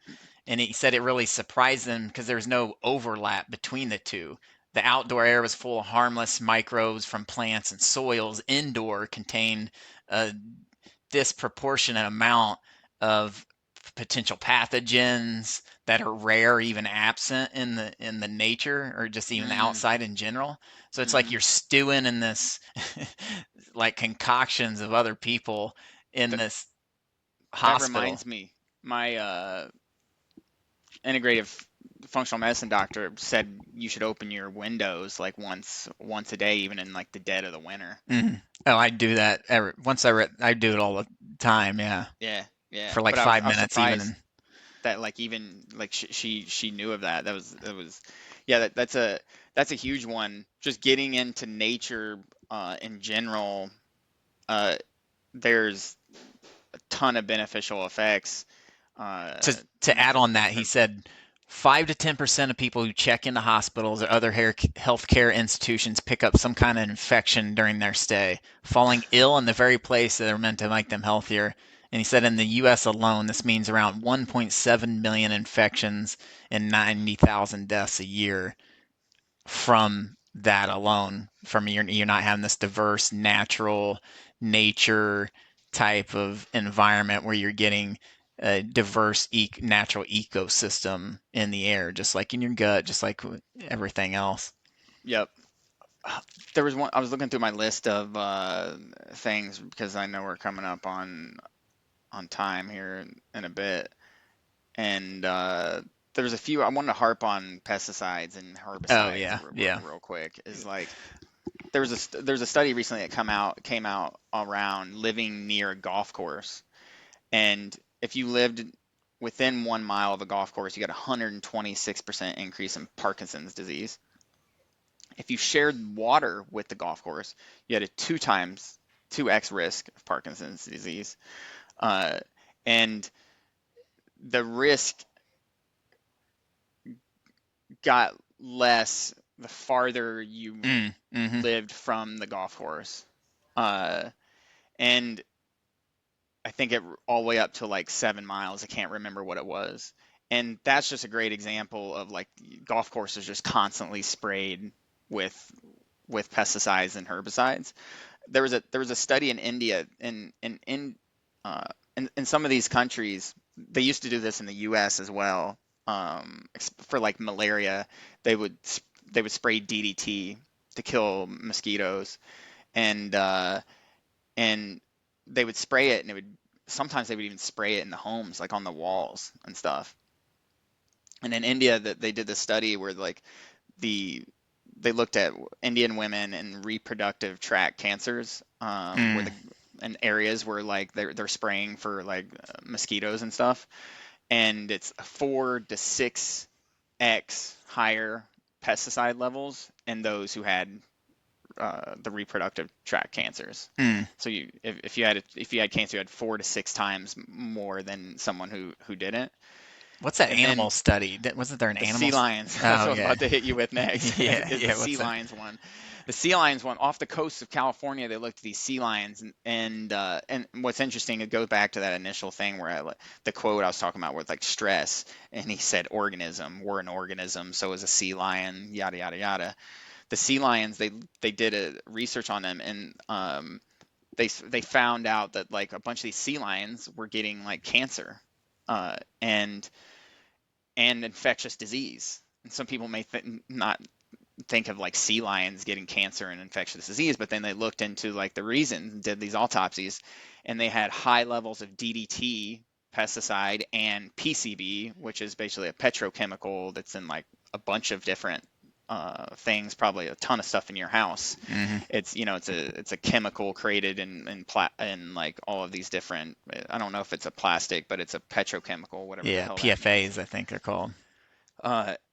And he said it really surprised them because there's no overlap between the two. The outdoor air was full of harmless microbes from plants and soils. Indoor contained a disproportionate amount of potential pathogens that are rare, even absent in the nature or just even the Mm, outside in general. So it's like mm-hmm. you're stewing in this like concoctions of other people in That this that hospital. reminds me, my integrative functional medicine doctor said you should open your windows like once a day, even in like the dead of the winter. Mhm. Oh, I do that once I read, I do it all the time, yeah, Yeah, yeah. for like But I was 5 I was minutes even. surprised And that like even like she knew of that. That was yeah. That's a huge one. Just getting into nature in general. Uh, there's a ton of beneficial effects. to You to know, add on that, he for said 5 to 10% of people who check into hospitals or other healthcare institutions pick up some kind of infection during their stay, falling ill in the very place that are meant to make them healthier. And he said in the U.S. alone, this means around 1.7 million infections and 90,000 deaths a year from that alone. From you're not having this diverse natural nature type of environment where you're getting a diverse natural ecosystem in the air, just like in your gut, just like everything else. yep. There was one. I was looking through my list of things because I know we're coming up on time here in a bit, and there's a few I wanted to harp on pesticides and Oh herbicides yeah, yeah. real quick. Is like there's a study recently that came out around living near a golf course, and if you lived within 1 mile of a golf course, you got a 126% increase in Parkinson's disease. If you shared water with the golf course, you had a 2x risk of Parkinson's disease, uh, and the risk got less the farther you Mm-hmm. lived from the golf course. Uh, and I think it all the way up to like 7 miles. I can't remember what it was. And that's just a great example of like golf courses just constantly sprayed with pesticides and herbicides. There was a study in India in some of these countries. They used to do this in the U.S. as well. For like malaria, they would they would spray DDT to kill mosquitoes, and and they would spray it, and it would sometimes they would even spray it in the homes, like on the walls and stuff. And in India, that they did this study where like the they looked at Indian women and reproductive tract cancers, where Mm. the in areas where like they're spraying for like mosquitoes and stuff, and it's 4 to 6x higher pesticide levels in those who had the reproductive tract cancers. Mm. So if you had cancer, you had 4 to 6 times more than someone who didn't. What's that And animal then study? Wasn't there an the animal? sea lions. That's Oh what I was yeah, about to hit you with next. yeah, Is the yeah. What's sea that? lions one? The sea lions one off the coast of California. They looked at these sea lions, and what's interesting, it goes back to that initial thing where the quote I was talking about with like stress, and he said organism. We're an organism. So is a sea lion. Yada yada yada. The sea lions. They did a research on them, and they found out that like a bunch of these sea lions were getting like cancer, uh, and infectious disease. And some people may not think of like sea lions getting cancer and infectious disease, but then they looked into like the reasons, did these autopsies, and they had high levels of DDT pesticide and PCB, which is basically a petrochemical that's in like a bunch of different things, probably a ton of stuff in your house. Hmm. It's it's a chemical created in like all of these different. I don't know if it's a plastic, but it's a petrochemical, whatever the Yeah, hell that PFAs, means. I think they're called.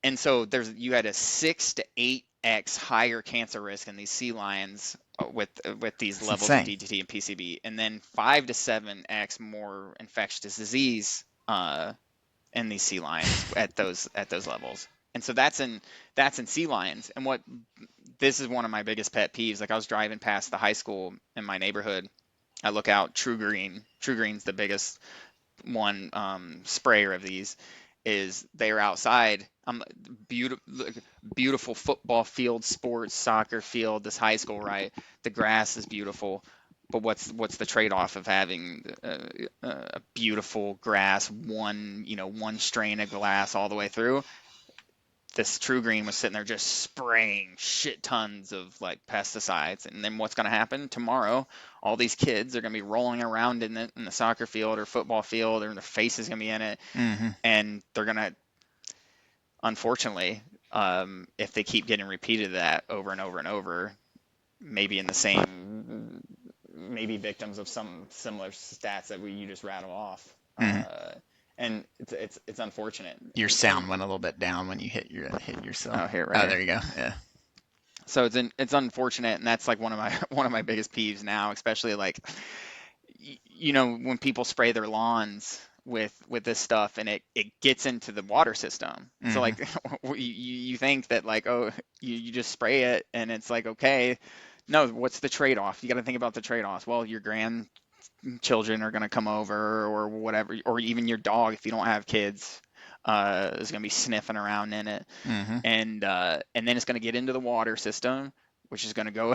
And so you had a 6 to 8x higher cancer risk in these sea lions with these That's levels of insane. DDT and PCB, and then 5 to 7x more infectious disease in these sea lions at those levels. And so that's in sea lions. And what this is one of my biggest pet peeves. Like I was driving past the high school in my neighborhood. I look out, True Green. True Green's the biggest one sprayer of these. Is they are outside. Beautiful, beautiful football field, sports soccer field. This high school, right? The grass is beautiful, but what's the trade-off of having a beautiful grass, one strain of glass all the way through? This True Green was sitting there just spraying shit tons of like pesticides, and then what's going to happen tomorrow? All these kids are going to be rolling around in the soccer field or football field, or their face is going to be in it, Hmm. and they're going to, unfortunately, if they keep getting repeated that over and over and over, maybe in the same, maybe victims of some similar stats that you just rattle off. Hmm. And it's unfortunate. Your sound went a little bit down when you hit yourself. Oh, here, right Oh, here. there you go. Yeah. So it's unfortunate, and that's like one of my one of my biggest peeves now, especially like when people spray their lawns with this stuff, and it gets into the water system. So Hmm. like you think that like, oh, you just spray it and it's like, okay. No, what's the trade-off? You got to think about the trade-offs. Well, your grandchildren are going to come over or whatever, or even your dog if you don't have kids is going to be sniffing around in it, Hmm. and then it's going to get into the water system, which is going to go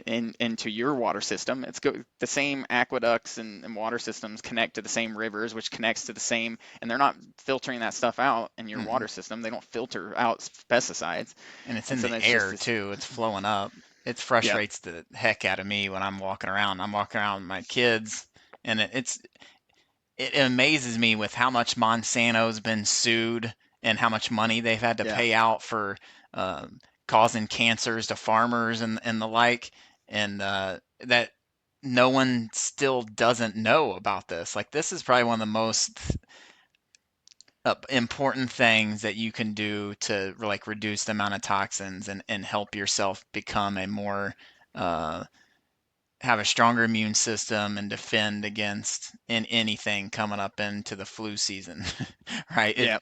into your water system. The same aqueducts and water systems connect to the same rivers, which connects to the same, and they're not filtering that stuff out in your Hmm. water system. They don't filter out pesticides, And it's and in so the then it's just air this. too. It's flowing up. It Yeah, frustrates the heck out of me when I'm walking around. I'm walking around with my kids, and it amazes me with how much Monsanto's been sued and how much money they've had to yeah, pay out for causing cancers to farmers and the like, and that no one still doesn't know about this. Like this is probably one of the most important things that you can do to like reduce the amount of toxins and help yourself become a more uh, have a stronger immune system and defend against in anything coming up into the flu season, right? yeah.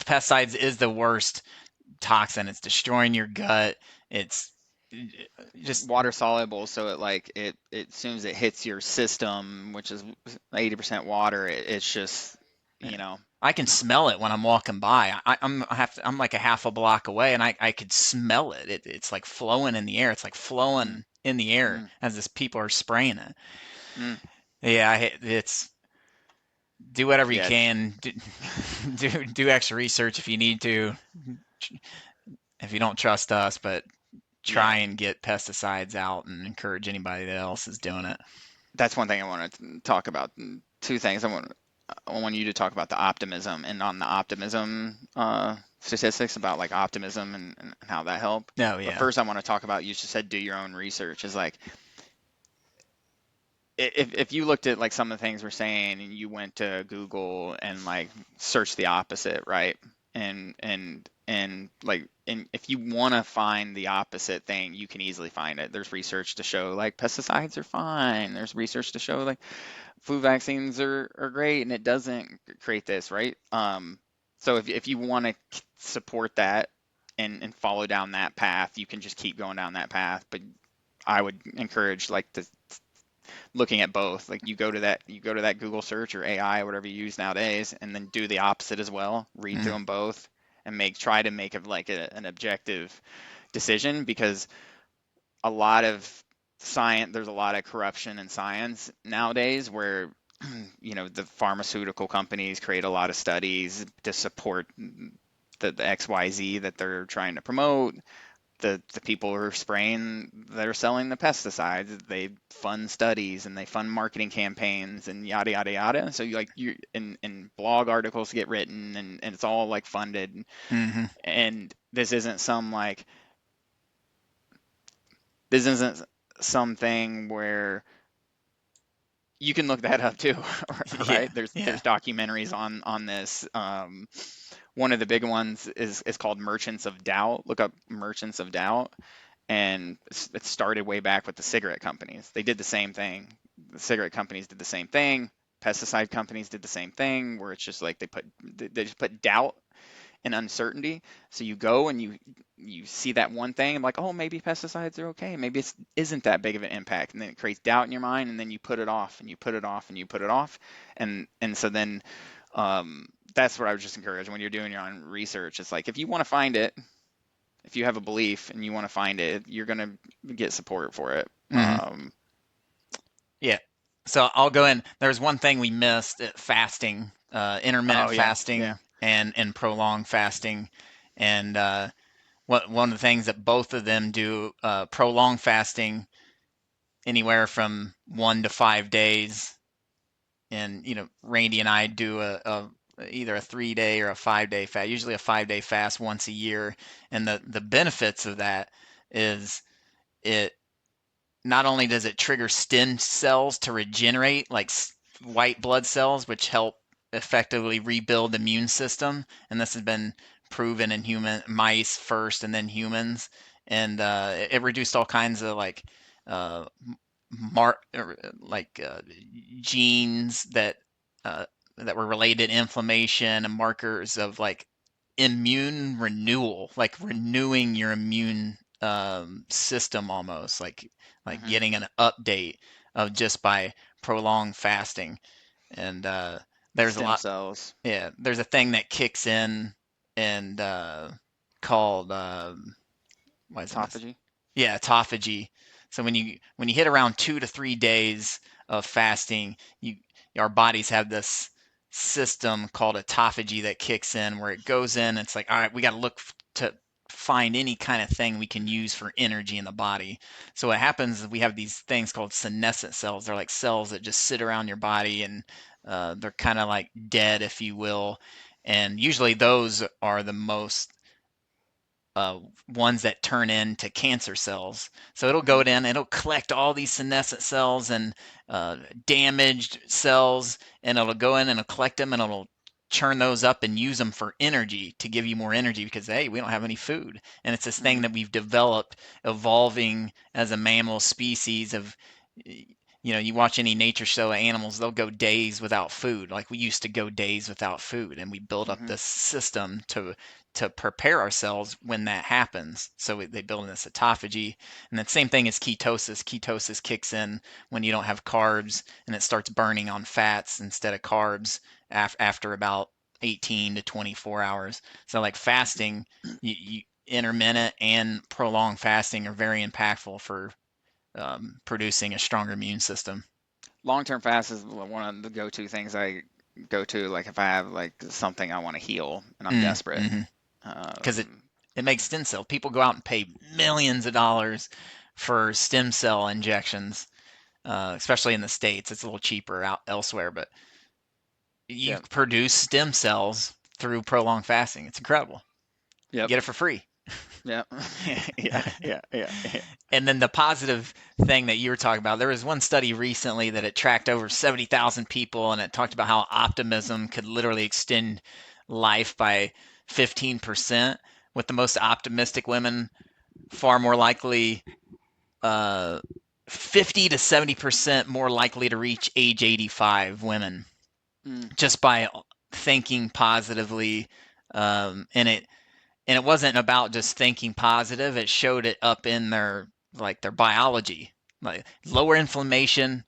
Pesticides is the worst toxin. It's destroying your gut. It's just Water soluble, so it as soon as it hits your system, which is 80% water, it's just you know I can smell it when I'm walking by. I'm like a half a block away, and I could smell it. It's like flowing in the air. It's like mm, flowing in the air mm, as this people are spraying it. mm, Yeah, it's do whatever you yeah, can. Do extra research if you need to. If you don't trust us, but yeah. try and get pesticides out and encourage anybody that else is doing it. That's one thing I want to talk about. Two things I want you to talk about the optimism, and on the optimism statistics about like optimism and how that helped. Oh But yeah. first, I want to talk about, you just said do your own research. Is like, if you looked at like some of the things we're saying and you went to Google and like searched the opposite, right? And like, and if you want to find the opposite thing, you can easily find it. There's research to show like pesticides are fine. There's research to show like flu vaccines are great and it doesn't create this, right? So if you want to support that and follow down that path, you can just keep going down that path. But I would encourage like the looking at both. Like you go to that Google search or AI, whatever you use nowadays, and then do the opposite as well. Read through Mm. them both and try to make an objective decision, because a lot of science there's a lot of corruption in science nowadays where the pharmaceutical companies create a lot of studies to support the XYZ that they're trying to promote. The people who are spraying that are selling the pesticides, they fund studies and they fund marketing campaigns and yada yada yada. So and blog articles get written, and it's all like funded. Hmm. And this isn't something where you can look that up too, Yeah. right? There's Yeah. there's documentaries on this. One of the big ones is called Merchants of Doubt. Look up Merchants of Doubt, and it started way back with the cigarette companies. They did the same thing. The cigarette companies did the same thing. pesticide companies did the same thing, where it's just like they just put doubt and uncertainty. So you go and you see that one thing and like, oh, maybe pesticides are okay. Maybe it isn't that big of an impact. And then it creates doubt in your mind, and then you put it off and you put it off and you put it off. And so then that's what I was just encouraging when you're doing your own research. It's like if you want to find it, if you have a belief and you want to find it, you're gonna get support for it. Hmm. Yeah. So I'll go in. There's one thing we missed: fasting, intermittent Oh yeah, fasting, yeah. and prolonged fasting. And one of the things that both of them do, prolonged fasting, anywhere from 1 to 5 days, and Randy and I do either a 3 day or a 5 day fast, usually a 5 day fast once a year. And the benefits of that is it not only does it trigger stem cells to regenerate, like white blood cells, which help effectively rebuild the immune system, and this has been proven in human mice first and then humans, and it reduced all kinds of like uh, like genes uh, that were related to inflammation and markers of like immune renewal, like renewing your immune system almost, like Hmm. getting an update of just by prolonged fasting. And there's a Stem lot, cells, yeah, there's a thing that kicks in and called why is it miss? autophagy. Yeah, autophagy. So when you hit around 2 to 3 days of fasting, you our bodies have this system called autophagy that kicks in, where it goes in. It's like, all right, we got to look to find any kind of thing we can use for energy in the body. So what happens is we have these things called senescent cells. They're like cells that just sit around your body, and they're kind of like dead, if you will. And usually those are the most uh, ones that turn into cancer cells. So it'll go Hmm. in, it'll collect all these senescent cells and damaged cells, and it'll go in and it'll collect them, and it'll churn those up and use them for energy, to give you more energy, because hey, we don't have any food. And it's this thing Hmm. that we've developed, evolving as a mammal species of, you watch any nature show of animals, they'll go days without food. Like we used to go days without food, and we build up Hmm. this system to prepare ourselves when that happens. So they build in this autophagy. And the same thing as ketosis. Ketosis kicks in when you don't have carbs, and it starts burning on fats instead of carbs after about 18 to 24 hours. So like fasting, intermittent and prolonged fasting are very impactful for producing a stronger immune system. Long-term fast is one of the go-to things I go to, like if I have like something I want to heal and I'm desperate. Mm-hmm. Because it Um, it makes stem cell. People go out and pay millions of dollars for stem cell injections, especially in the States. It's a little cheaper out elsewhere, but you yep, produce stem cells through prolonged fasting. It's incredible. You yep, get it for free. yep, yeah, yeah, yeah, yeah. And then the positive thing that you were talking about, there was one study recently that it tracked over 70,000 people, and it talked about how optimism could literally extend life by 15%, with the most optimistic women far more likely, uh, 50 to 70% more likely to reach age 85, women, Mm, just by thinking positively. And it wasn't about just thinking positive. It showed it up in their biology, like lower inflammation,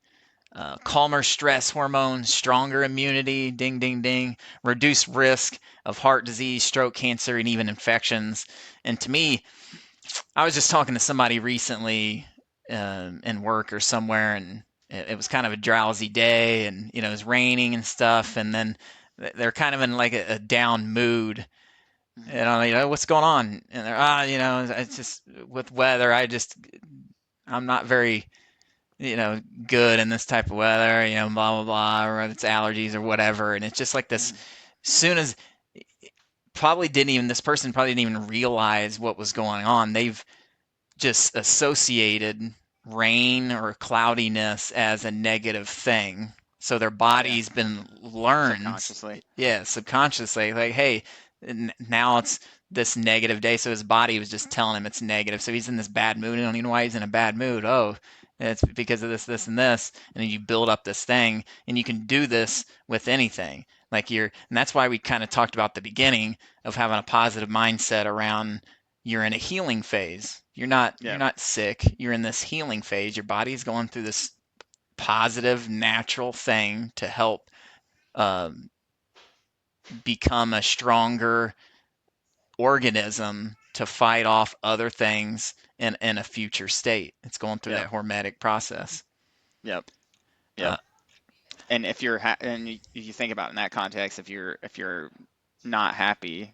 calmer stress hormones, stronger immunity, ding ding ding, reduced risk of heart disease, stroke, cancer, and even infections. And to me, I was just talking to somebody recently, in work or somewhere, and it was kind of a drowsy day, and it was raining and stuff, and then they're kind of in like a down mood. mhm, And I'm like, what's going on? And they're, it's just with weather. I'm not very, good in this type of weather, blah, blah, blah, or it's allergies or whatever. And it's just like this, mhm, soon as this person probably didn't even realize what was going on. They've just associated rain or cloudiness as a negative thing. So their yeah, body's been learned, subconsciously. yeah, subconsciously, like, hey, now it's this negative day. So his body was just telling him it's negative. So he's in this bad mood. I don't even know why he's in a bad mood. Oh, It's because of this, this, and this, and then you build up this thing, and you can do this with anything. And that's why we kind of talked about the beginning of having a positive mindset around you're in a healing phase. You're Yeah. not sick. You're in this healing phase. Your body's going through this positive, natural thing to help um, become a stronger organism to fight off other things in a future state. It's going through Yep. that hormetic process. Yep. Uh, Yep. And if you're and you think about it in that context, if you're not happy,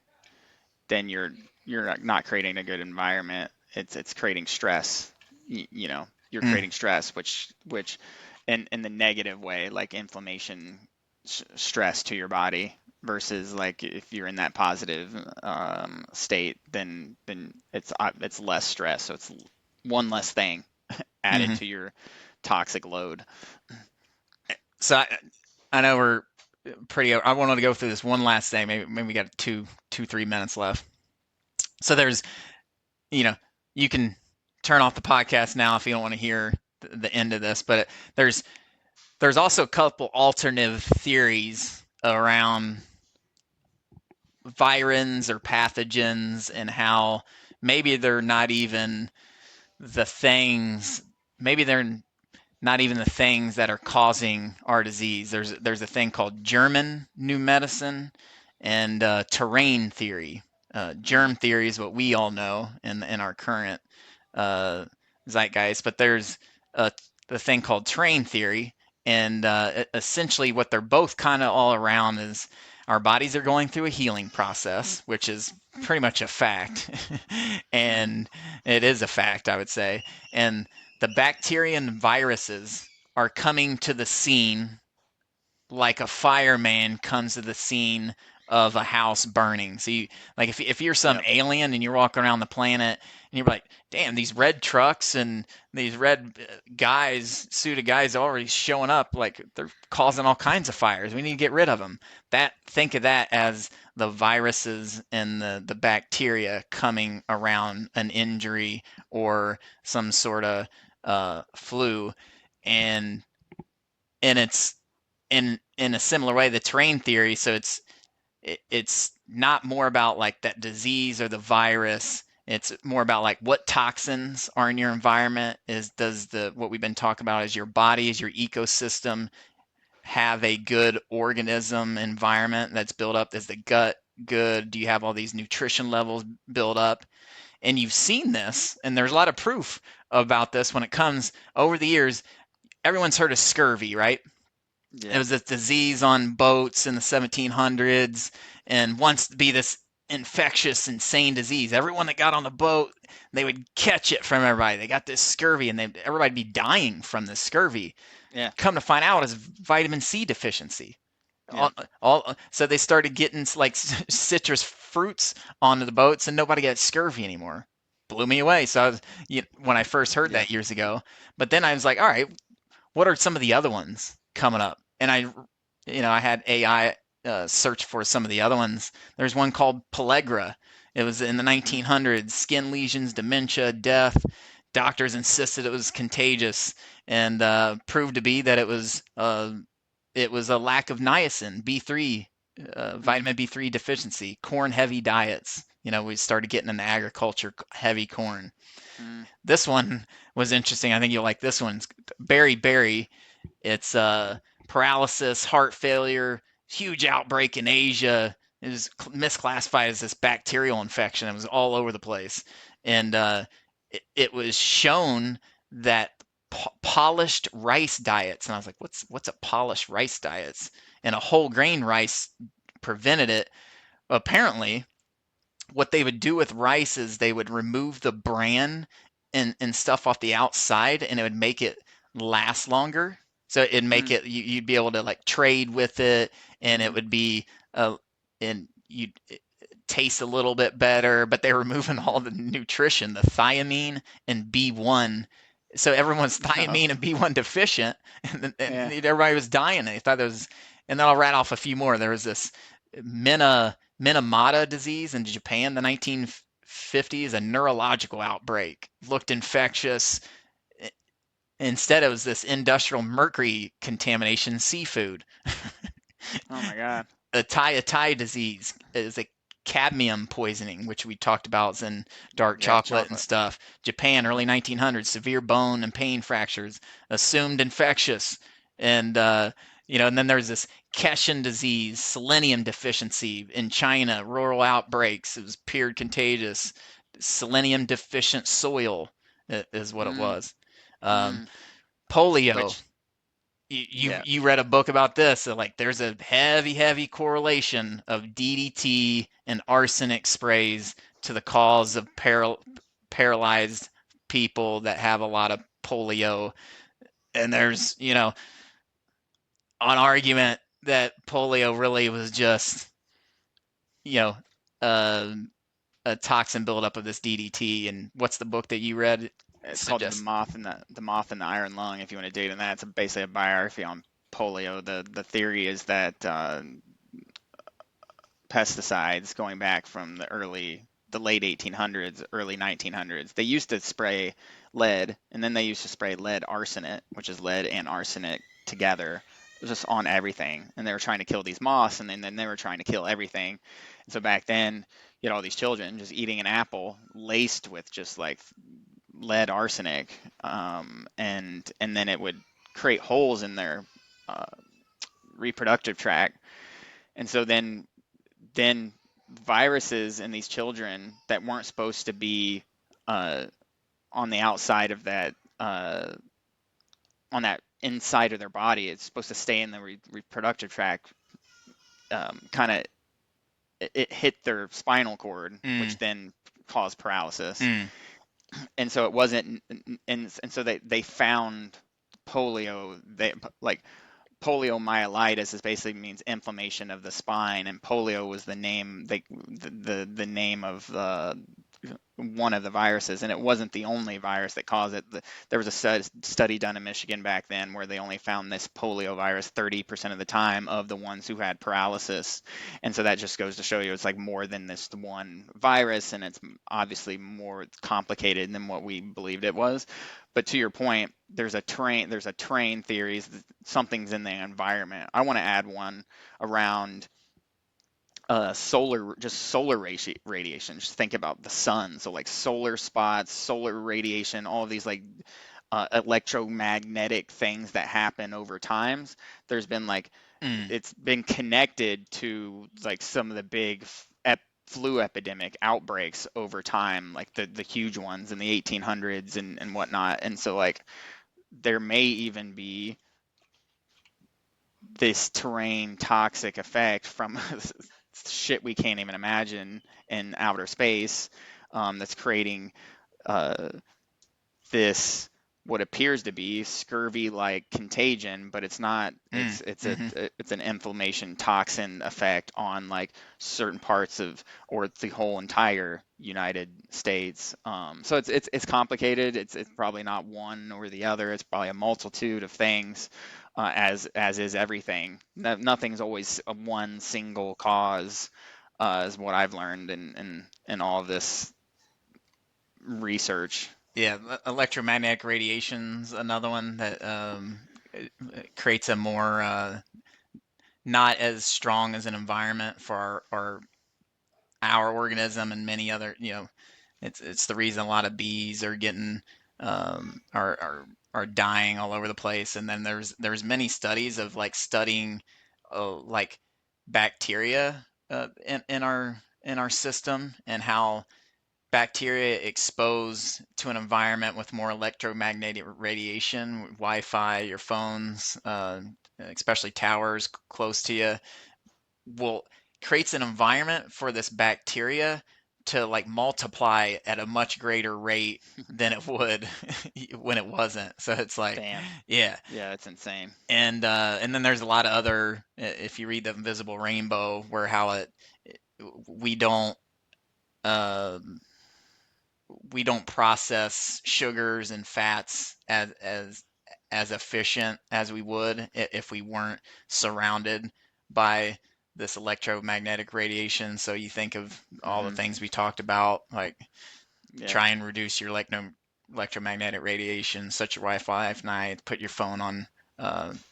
then you're not creating a good environment. It's creating stress. You know, you're mm, creating stress, which in the negative way, like inflammation, stress to your body, versus like if you're in that positive state, then it's less stress. So it's one less thing added mhm. to your toxic load. So I know we're pretty. I wanted to go through this one last thing. Maybe we got 3 minutes left. So there's, you know, you can turn off the podcast now if you don't want to hear the end of this. But there's there's also a couple alternative theories around virins or pathogens and how maybe they're not even the things. Maybe they're not even the things that are causing our disease. There's a thing called German new medicine and terrain theory. Mm, Germ theory is what we all know in our current uh, zeitgeist, but there's a, the thing called terrain theory, and essentially what they're both kind of all around is our bodies are going through a healing process, which is pretty much a fact, mm, and it is a fact, I would say, and the bacteria and viruses are coming to the scene like a fireman comes to the scene of a house burning. So like if you're some yep. alien and you're walking around the planet and you're like, damn, these red trucks and these red guys, suited guys already showing up, like they're causing all kinds of fires. We need to get rid of them. Think of that as the viruses and the bacteria coming around an injury or some sort of flu, and it's in a similar way the terrain theory. So it's not more about like that disease or the virus. It's more about like what toxins are in your environment. Does the what we've been talking about is your body, is your ecosystem have a good organism environment that's built up? Is the gut good? Do you have all these nutrition levels built up? And you've seen this, and there's a lot of proof about this when it comes over the years. Everyone's heard of scurvy, right? It Yeah. was this disease on boats in the 1700s and wants to be this infectious, insane disease. Everyone that got on the boat, they would catch it from everybody. They got this scurvy, and everybody'd be dying from this scurvy. Yeah. Come to find out, it's vitamin C deficiency. Yep. So they started getting like citrus fruits onto the boats, and nobody got scurvy anymore. Blew me away. So when I first heard Yeah. that years ago, but then I was like, all right, what are some of the other ones coming up? And I had AI search for some of the other ones. There's one called pellagra. It was in the Mm, 1900s. Skin lesions, dementia, death. Doctors insisted it was contagious, and proved to be that it was a lack of niacin, B3, mm, vitamin B3 deficiency, corn heavy diets. We started getting into agriculture, heavy corn. mm, This one was interesting. I think you'll like this one. Berry. It's paralysis, heart failure, huge outbreak in Asia. It was misclassified as this bacterial infection. It was all over the place, and it was shown that polished rice diets. And I was like, what's a polished rice diets? And a whole grain rice prevented it. Apparently, what they would do with rice is they would remove the bran and stuff off the outside, and it would make it last longer. So it'd make mm, it you'd be able to like trade with it, and it mm, would be and you'd taste a little bit better. But they were removing all mm. the nutrition, the thiamine and B1. So everyone was Oh, thiamine and B1 deficient, and yeah. everybody was dying. And they thought there was, and then I'll rat off a few more. There was this Minamata disease in Japan, the 1950s, a neurological outbreak. Looked infectious, Instead, it was this industrial mercury contamination seafood. Oh my God. A tai disease is a cadmium poisoning, which we talked about is in dark Yeah, chocolate and chocolate. stuff. Japan, Hmm. early 1900s, severe bone and pain fractures, assumed infectious. And, and then there's this Keshan disease, selenium deficiency in China, rural outbreaks. It was peer contagious. Selenium deficient soil is what it Mm, was. Um, mm. polio, Which, you yeah, you read a book about this, so like there's a heavy correlation of DDT and arsenic sprays to the cause of paralyzed people that have a lot of polio. And there's an argument that polio really was just you know uh, a toxin buildup of this DDT. And what's the book that you read? it's called Suggest. the moth and the iron lung. If you want to dig into that, it's basically a biography on polio. The theory is that pesticides going back from the late 1800s, early 1900s. They used to spray lead, and then they used to spray lead arsenate, which is lead and arsenic together, just on everything. And they were trying to kill these moths, and then they were trying to kill everything. And so back then, you had all these children just eating an apple laced with just like lead arsenic, and then it would create holes in their uh, reproductive tract. And so then viruses in these children that weren't supposed to be uh, on the outside of that on that inside of their body. It's supposed to stay in the reproductive tract. Kind of it hit their spinal cord, Mm, which then caused paralysis. mm, And so it wasn't, and so they found polio. They like poliomyelitis is basically means inflammation of the spine, and polio was the name the name of one of the viruses, and it wasn't the only virus that caused it. There was a study done in Michigan back then where they only found this polio virus 30% of the time of the ones who had paralysis, and so that just goes to show you it's like more than this one virus, and it's obviously more complicated than what we believed it was. But to your point, there's a terrain theories. Something's in the environment. I want to add one around solar radiation. Just think about the sun. So like solar spots, solar radiation, all of these like electromagnetic things that happen over times. There's been like mm, it's been connected to like some of the big flu epidemic outbreaks over time, like the huge ones in the 1800s and whatnot. And so like there may even be this terrain toxic effect from shit we can't even imagine in outer space, that's creating uh, this what appears to be scurvy-like contagion, but it's not. mm, mm-hmm. It's an inflammation toxin effect on like certain parts of or the whole entire United States. So it's complicated. It's probably not one or the other. It's probably a multitude of things, as is everything. Nothing's always a one single cause, is what I've learned in all of this research. Yeah, electromagnetic radiation's another one that it creates a more not as strong as an environment for our organism and many other. It's the reason a lot of bees are getting are dying all over the place. And then there's many studies of like studying like bacteria in our system, and how bacteria exposed to an environment with more electromagnetic radiation, Wi-Fi, your phones, especially towers close to you, will creates an environment for this bacteria to like multiply at a much greater rate than it would when it wasn't. So it's like, Damn. yeah. Yeah, it's insane. And then there's a lot of other, if you read the Invisible Rainbow, where how we don't uh, we don't process sugars and fats as efficient as we would if we weren't surrounded by this electromagnetic radiation. So you think of all the Hmm. things we talked about, like Yeah. try and reduce your electromagnetic radiation, set your Wi-Fi at night, put your phone on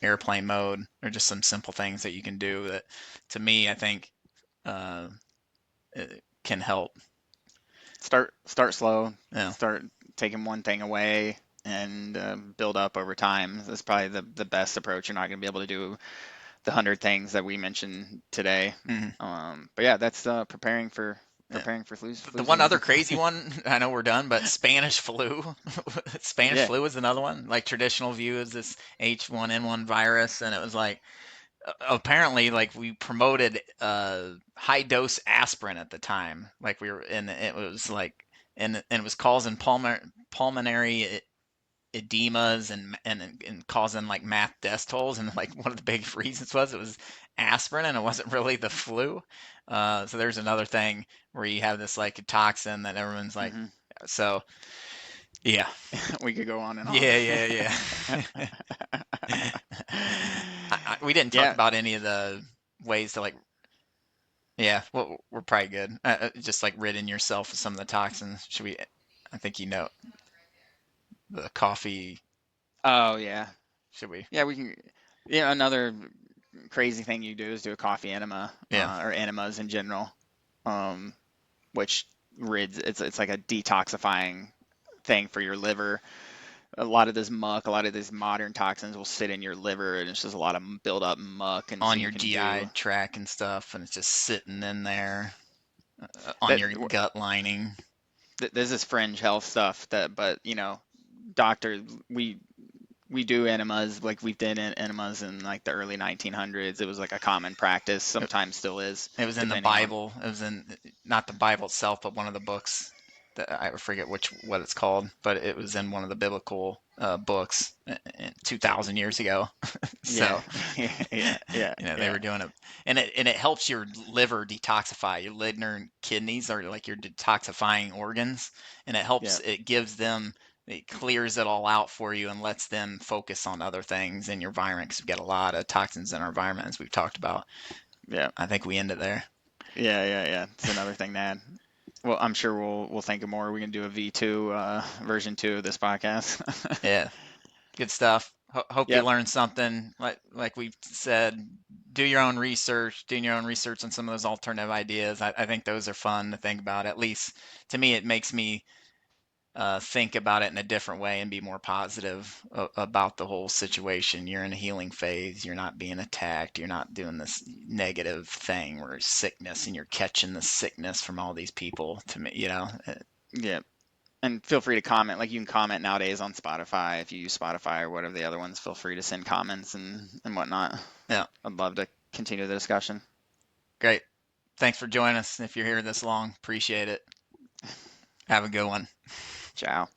airplane mode, or just some simple things that you can do that, to me, I think uh, it can help. Start slow, Yeah. start taking one thing away, and build up over time. That's probably the best approach. You're not going to be able to do the 100 things that we mentioned today. Hmm. But yeah, that's Yeah. preparing for The flu one other season. crazy one, I know we're done, but Spanish flu. Spanish Yeah. flu is another one. Like traditional view is this H1N1 virus, and it was like apparently like we promoted high dose aspirin at the time. Like we were, and it was like, and it was causing pulmonary edemas and causing like mass death tolls. And like one of the big reasons was it was aspirin and it wasn't really the flu. So there's another thing where you have this like toxin that everyone's like, Hmm. so yeah, We could go on and on. yeah. We didn't talk Yeah. about any of the ways to like, yeah, well, we're probably good. Just like ridding yourself of some of the toxins. Should we? I think you know the coffee. Oh yeah. Should we? Yeah, we can. Yeah, another crazy thing you do is do a coffee enema, Yeah, or enemas in general, um, which it's like a detoxifying thing for your liver. A lot of this muck, a lot of these modern toxins will sit in your liver, and it's just a lot of build up muck. And so on you your can do GI tract and stuff, and it's just sitting in there on that. your gut lining. There's this fringe health stuff that, but doctors, we do enemas, like we did enemas in like the early 1900s. It was like a common practice, It, sometimes still is, it was in the depending on. Bible. It was in not the Bible itself, but one of the books that I forget what it's called, but it was in one of the biblical books 2,000 years ago. Yeah. So Yeah. they Yeah. were doing it, and it helps your liver detoxify. Your liver and kidneys are like your detoxifying organs, and it helps. Yeah. It gives them. It clears it all out for you and lets them focus on other things in your environment because we've got a lot of toxins in our environment as we've talked about. Yeah. I think we end it there. Yeah. It's another thing that. Well, I'm sure we'll think of more. We can do a V2 version 2 of this podcast. Yeah, good stuff. Hope you Yep. learned something. Like we've said, do your own research. Doing your own research on some of those alternative ideas. I think those are fun to think about. At least to me, it makes me think about it in a different way and be more positive about the whole situation. You're in a healing phase. You're not being attacked. You're not doing this negative thing where it's sickness and you're catching the sickness from all these people. To me, Yep. And feel free to comment. Like you can comment nowadays on Spotify if you use Spotify or whatever the other ones. Feel free to send comments and whatnot. yeah, I'd love to continue the discussion. great. Thanks for joining us. If you're here this long, appreciate it. Have a good one. Ciao.